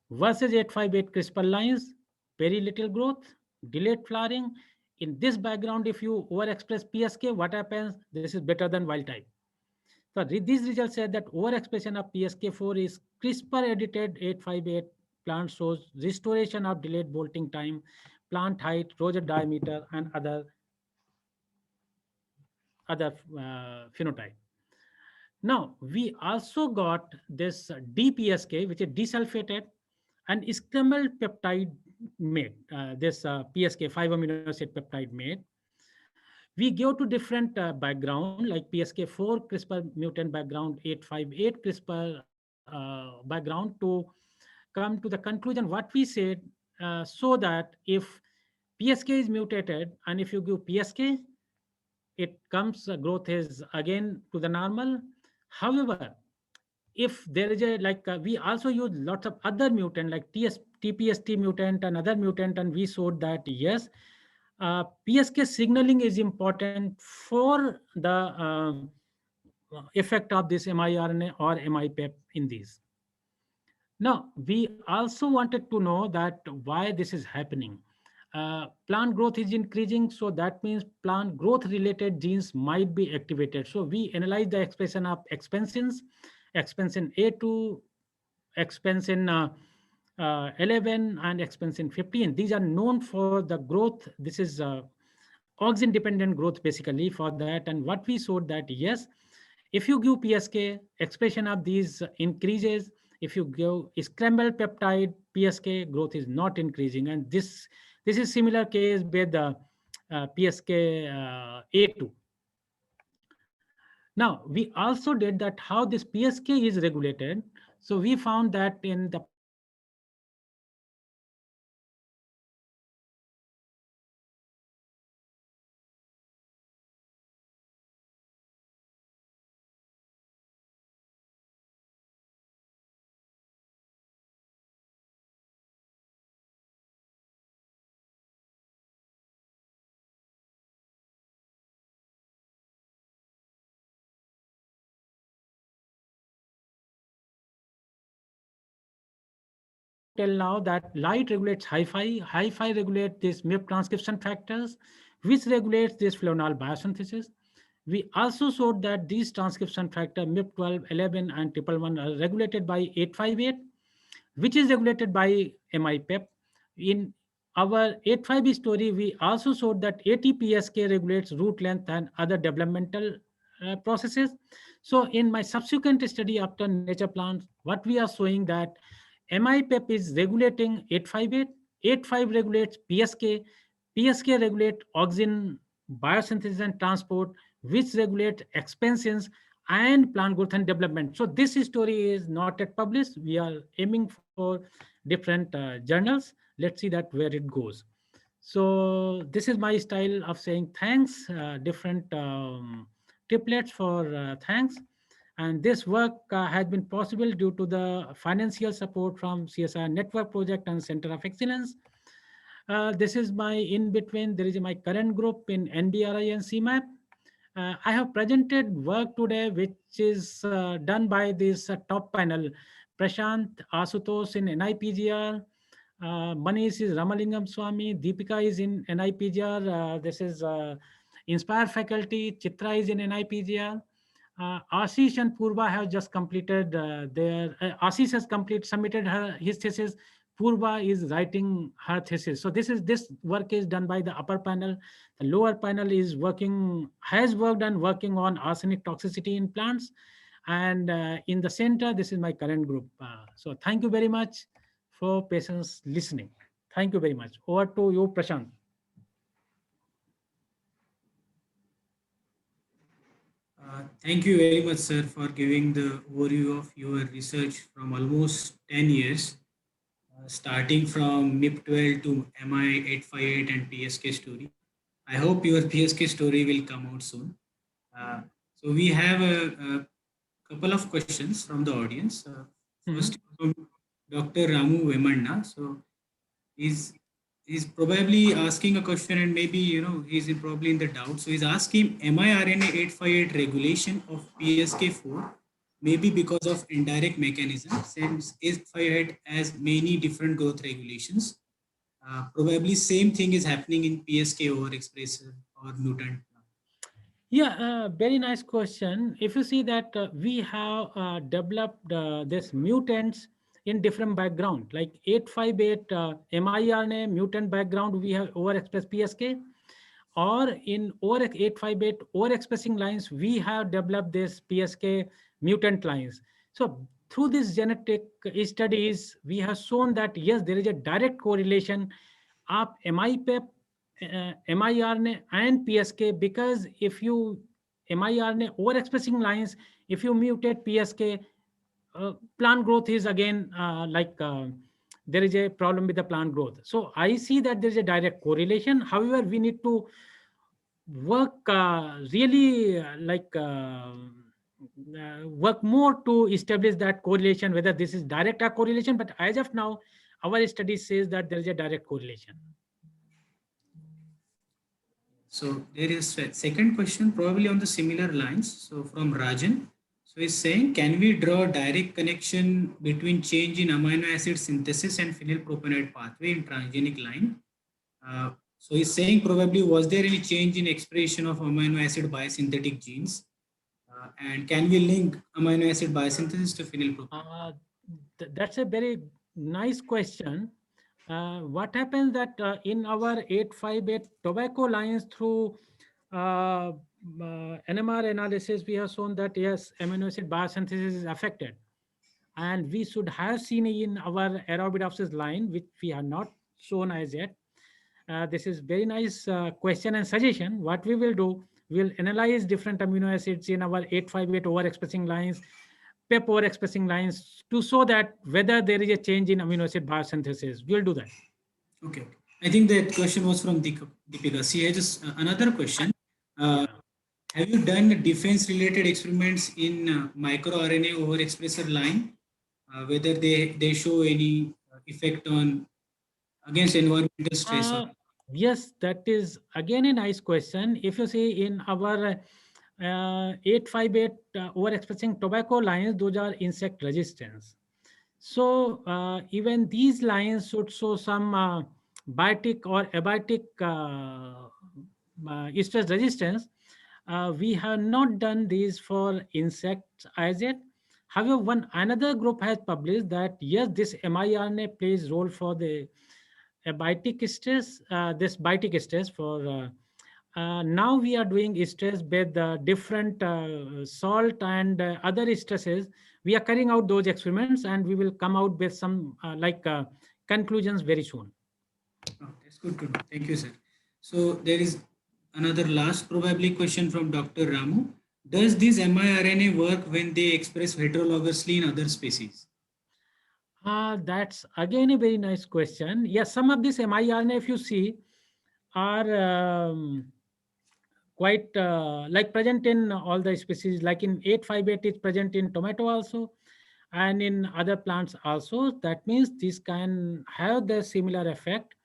versus 858 CRISPR lines, very little growth, delayed flowering. In this background, if you overexpress PSK, what happens? This is better than wild type. So these results said that overexpression of PSK4 is CRISPR edited 858 plant shows restoration of delayed bolting time, plant height, rosette diameter, and other phenotype. Now, we also got this DPSK, which is desulfated and scrambled peptide made, this PSK, 5-amino acid peptide made. We go to different background like PSK4 CRISPR mutant background, 858 CRISPR background to come to the conclusion what we said, so that if PSK is mutated and if you give PSK, it comes, growth is again to the normal. However, if there is a like we also use lots of other mutant like TPST mutant and other mutant, and we showed that yes, PSK signaling is important for the effect of this miRNA or MIPEP in these. Now, we also wanted to know that why this is happening. Plant growth is increasing, so that means plant growth related genes might be activated. So we analyze the expression of expansins, expansin A2, expansin 11, and expansin 15. These are known for the growth. This is auxin dependent growth basically for that. And what we showed that yes, if you give PSK, expression of these increases. If you give scrambled peptide PSK, growth is not increasing. And this is similar case with the PSK A2. Now, we also did that how this PSK is regulated. So we found that in the plant growth hormone, till now that light regulates hi-fi regulates this MIP transcription factors, which regulates this flavonol biosynthesis. We also showed that these transcription factor MIP12, 11, and 111 are regulated by 858, which is regulated by MIPEP. In our 85 story, we also showed that ATPSK regulates root length and other developmental processes. So in my subsequent study after nature plants, what we are showing that MIPEP is regulating 858, 85 regulates PSK, PSK regulate auxin biosynthesis and transport, which regulate expansions and plant growth and development. So this story is not yet published. We are aiming for different journals. Let's see that where it goes. So this is my style of saying thanks, different triplets for thanks. And this work has been possible due to the financial support from CSR Network Project and Center of Excellence. This is my in between. There is my current group in NBRI and CMAP. I have presented work today, which is done by this top panel. Prashant Asutosh in NIPGR, Manish is Ramalingam Swami, Deepika is in NIPGR. This is Inspire faculty, Chitra is in NIPGR. Ashish and Purva have just completed Ashish has submitted his thesis. Purva is writing her thesis. So this work is done by the upper panel. The lower panel has worked and working on arsenic toxicity in plants. And in the center, this is my current group. So thank you very much for patience listening. Thank you very much. Over to you, Prashant. Thank you very much, sir, for giving the overview of your research from almost 10 years, starting from MIP12 to MI858 and PSK story. I hope your PSK story will come out soon. Uh, so we have a couple of questions from the audience. First, from Dr. Ramu Vemanna. So he's probably asking a question, and maybe he's probably in the doubt. So he's asking, miRNA 858 regulation of PSK4 maybe because of indirect mechanism, since 858 has many different growth regulations. Probably same thing is happening in PSK overexpressor or mutant. Yeah, very nice question. If you see that we have developed this mutants in different background. Like 858 miRNA mutant background, we have overexpressed PSK, or in 858 overexpressing lines, we have developed this PSK mutant lines. So through these genetic studies, we have shown that yes, there is a direct correlation of MIPEP, miRNA and PSK, because if you miRNA overexpressing lines, if you mutate PSK, plant growth is again there is a problem with the plant growth. So I see that there is a direct correlation. However, we need to work really work more to establish that correlation, whether this is direct or correlation. But as of now, our study says that there is a direct correlation. So there is a second question, probably on the similar lines. So from Rajan. So he's saying, can we draw a direct connection between change in amino acid synthesis and phenylpropanide pathway in transgenic line? So he's saying, probably, was there any change in expression of amino acid biosynthetic genes? And can we link amino acid biosynthesis to phenylpropanide? That's a very nice question. What happens that in our 858 tobacco lines, through NMR analysis, we have shown that yes, amino acid biosynthesis is affected. And we should have seen in our Arabidopsis line, which we have not shown as yet. This is very nice question and suggestion. What we will do, we'll analyze different amino acids in our 858 overexpressing lines, PEP overexpressing lines, to show that whether there is a change in amino acid biosynthesis. We'll do that. Okay. I think that question was from Deepika. She has just another question. Have you done defense-related experiments in microRNA overexpressor line? Whether they show any effect on against environmental stress? Yes, that is again a nice question. If you see in our 858 overexpressing tobacco lines, those are insect resistance. So even these lines should show some biotic or abiotic stress resistance. We have not done these for insects as yet. However, another group has published that yes, this miRNA plays role for the abiotic stress. This biotic stress for now we are doing stress with different salt and other stresses. We are carrying out those experiments, and we will come out with some conclusions very soon. Oh, that's good to know. Thank you, sir. So there is another last probably question from Dr. Ramu. Does this miRNA work when they express heterologously in other species? That's again a very nice question. Yes, some of this miRNA, if you see, are quite present in all the species. Like in 858, it's present in tomato also, and in other plants also. That means this can have the similar effect.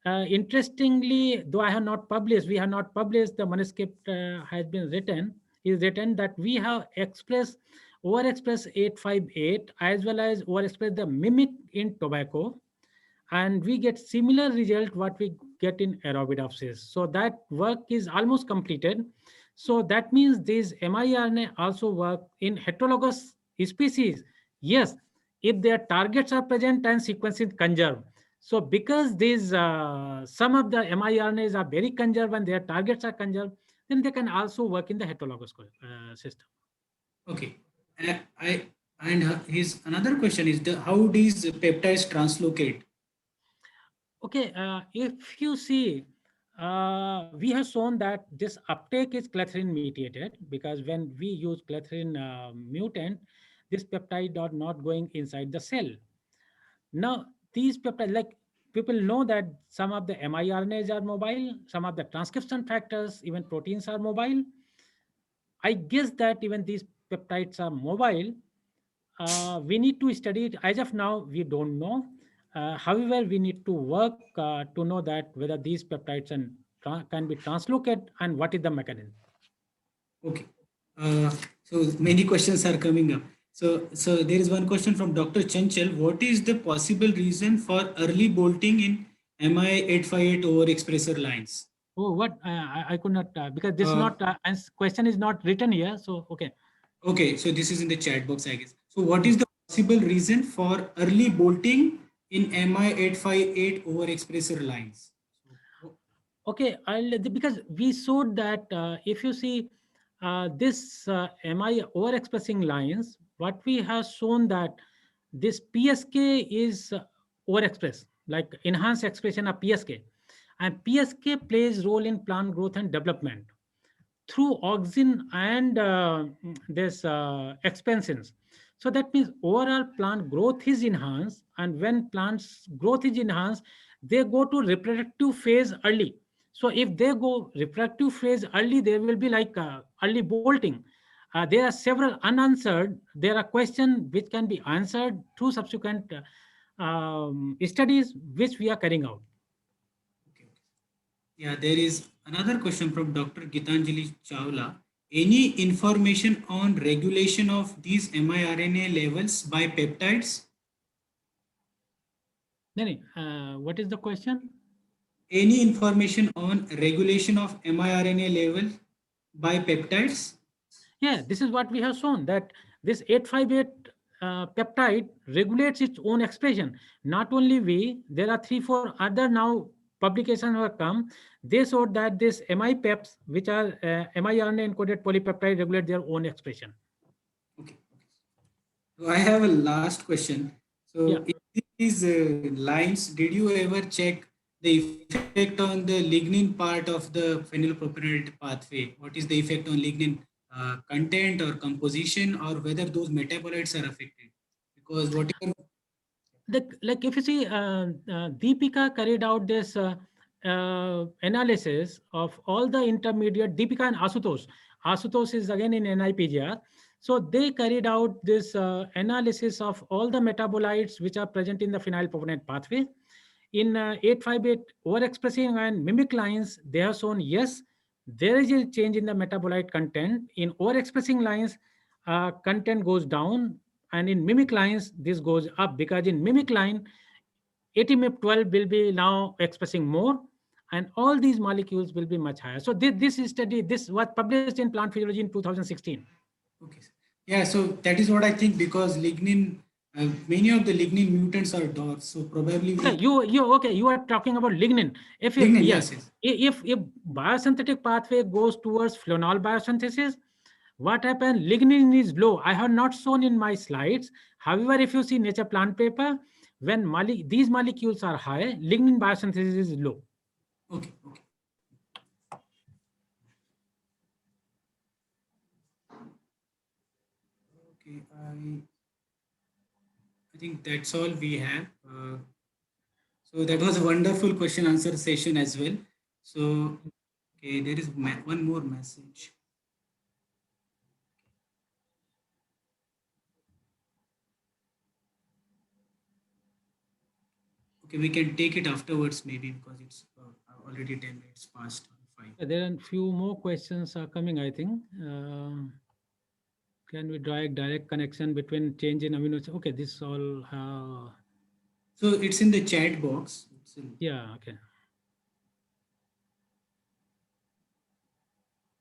Interestingly, though we have not published, the manuscript is written that we have overexpressed 858 as well as overexpressed the mimic in tobacco, and we get similar result what we get in Arabidopsis. So that work is almost completed. So that means these miRNA also work in heterologous species. Yes, if their targets are present and sequence is conserved. So because these some of the miRNAs are very conserved and their targets are conserved, then they can also work in the heterologous system. Okay. His another question is how these peptides translocate? Okay, if you see, we have shown that this uptake is clathrin mediated, because when we use clathrin mutant, this peptide are not going inside the cell. Now, these peptides, like people know that some of the miRNAs are mobile, some of the transcription factors, even proteins are mobile. I guess that even these peptides are mobile. We need to study it. As of now, we don't know. However, we need to work to know that whether these peptides can be translocated and what is the mechanism. Okay. So many questions are coming up. So there is one question from Dr. Chanchal. What is the possible reason for early bolting in MI858 overexpressor lines? Oh, what? I could not, because this is not, question is not written here. So, okay. Okay, so this is in the chat box, I guess. So what is the possible reason for early bolting in Mi858 overexpressor lines. So, Okay, because we showed that if you see this MI overexpressing lines, what we have shown that this PSK is overexpressed, like enhanced expression of PSK. And PSK plays role in plant growth and development through auxin and this expansions. So that means overall plant growth is enhanced, and when plants growth is enhanced, they go to reproductive phase early. So if they go reproductive phase early, there will be like early bolting. There are several unanswered. There are questions which can be answered through subsequent studies which we are carrying out. okay. Yeah, there is another question from Dr. Gitanjali Chawla. Any information on regulation of these miRNA levels by peptides? Nani, what is the question? Any information on regulation of miRNA level by peptides? Yeah, this is what we have shown, that this 858 peptide regulates its own expression. Not only we, there are 3, 4 other now publications have come. They showed that this MIPEPs, which are miRNA encoded polypeptide, regulate their own expression. Okay. So I have a last question. Yeah. So in these lines, did you ever check the effect on the lignin part of the phenylpropionate pathway? What is the effect on lignin content or composition, or whether those metabolites are affected? Because whatever. Like if you see, Deepika carried out this analysis of all the intermediate, Deepika and Asutosh. Asutosh is again in NIPGR. So they carried out this analysis of all the metabolites which are present in the phenylpropionate pathway. In 858 overexpressing and mimic lines, they have shown yes, there is a change in the metabolite content. In overexpressing lines, content goes down, and in mimic lines this goes up, because in mimic line ATMIP12 will be now expressing more, and all these molecules will be much higher. So this study, this was published in Plant Physiology in 2016. Okay. Yeah, so that is what I think, because lignin, many of the lignin mutants are DORs, so probably Okay, we. you are talking about lignin. If you, Lignin, yes, yes, yes. if biosynthetic pathway goes towards phenol biosynthesis, what happens? Lignin is low. I have not shown in my slides. However, if you see Nature Plant paper, when these molecules are high, lignin biosynthesis is low. Okay, okay. Okay, I think that's all we have. So that was a wonderful question answer session as well. So, okay, there is one more message. Okay, we can take it afterwards maybe, because it's already 10 minutes past 5. There are a few more questions are coming, I think. Can we draw a direct connection between change in amino acid? Okay, this all. So it's in the chat box. Yeah, okay.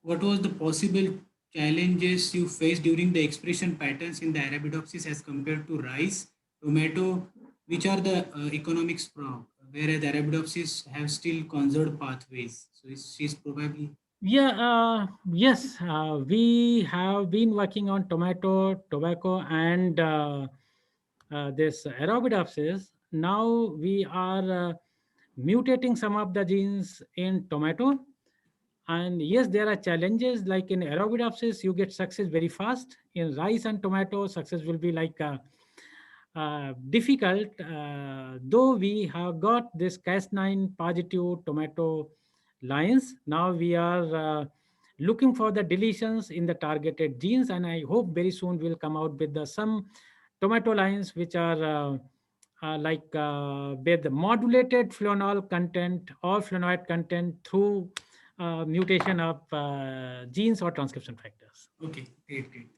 What was the possible challenges you faced during the expression patterns in the Arabidopsis as compared to rice, tomato, which are the economic sprout, whereas Arabidopsis have still conserved pathways. So she's probably. Yeah, yes, we have been working on tomato, tobacco, and this Arabidopsis. Now we are mutating some of the genes in tomato. And yes, there are challenges, like in Arabidopsis, you get success very fast. In rice and tomato, success will be like difficult, though we have got this Cas9 positive tomato lines. Now we are looking for the deletions in the targeted genes, and I hope very soon we'll come out with some tomato lines which are like with modulated fluonol content or flavonoid content through mutation of genes or transcription factors. Okay, great, great.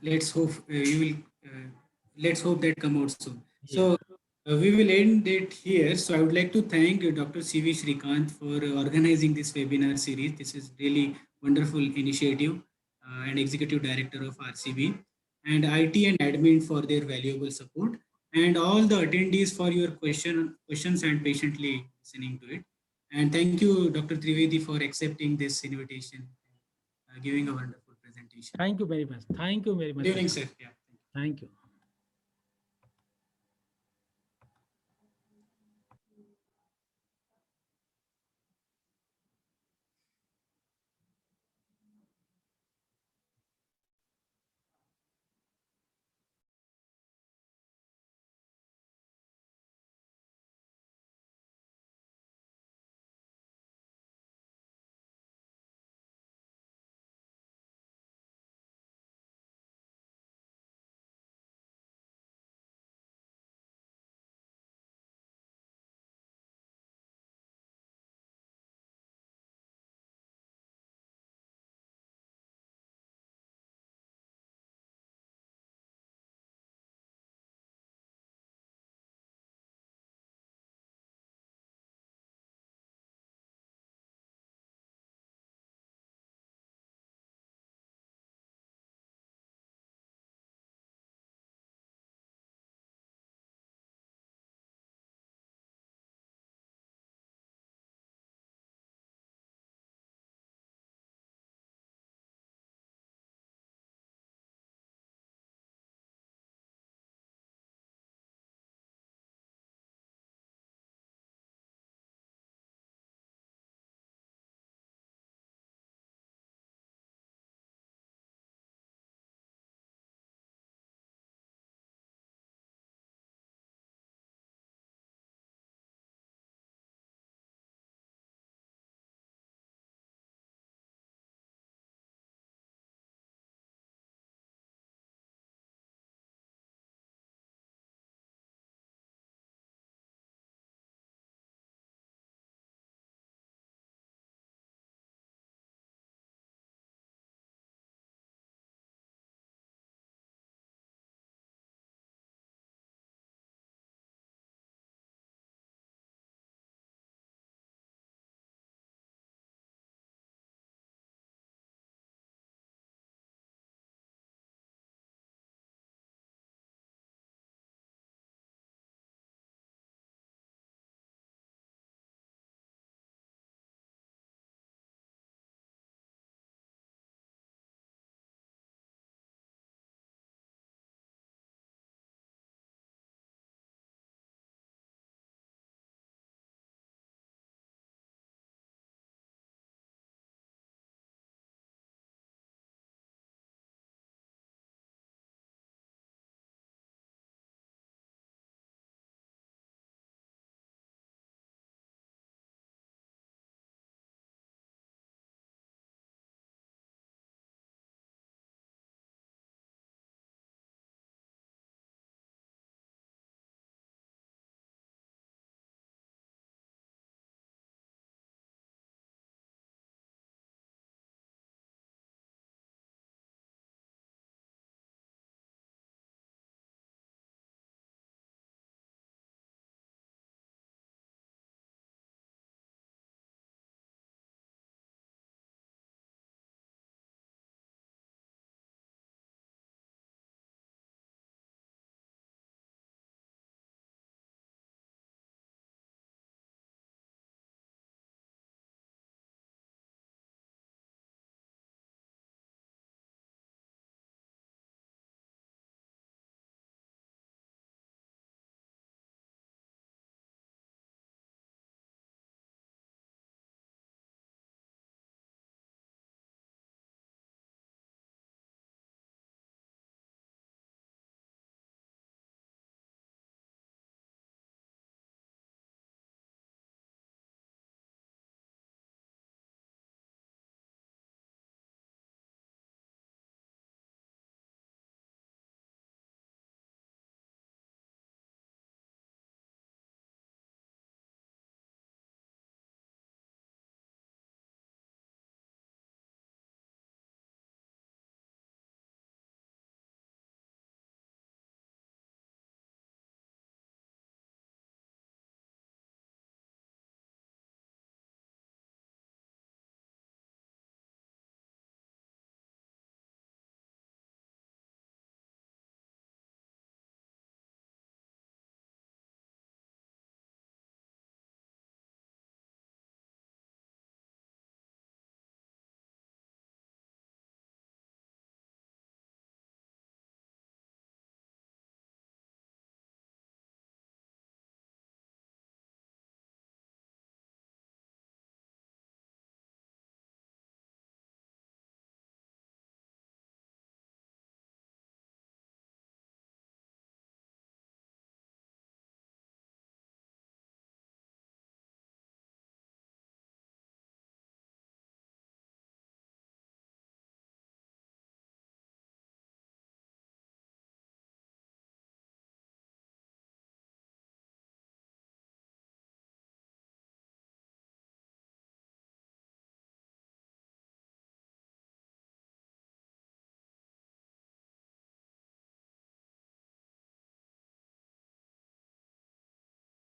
Let's hope you will. Let's hope that come out soon. Yeah. So we will end it here. So I would like to thank Dr. C.V. Srikanth for organizing this webinar series. This is really wonderful initiative, and Executive Director of RCB. and IT and admin for their valuable support, and all the attendees for your questions and patiently listening to it. And thank you, Dr. Trivedi, for accepting this invitation, giving a wonderful presentation. Thank you very much. Thank you very much. Good evening, sir. Yeah. Thank you.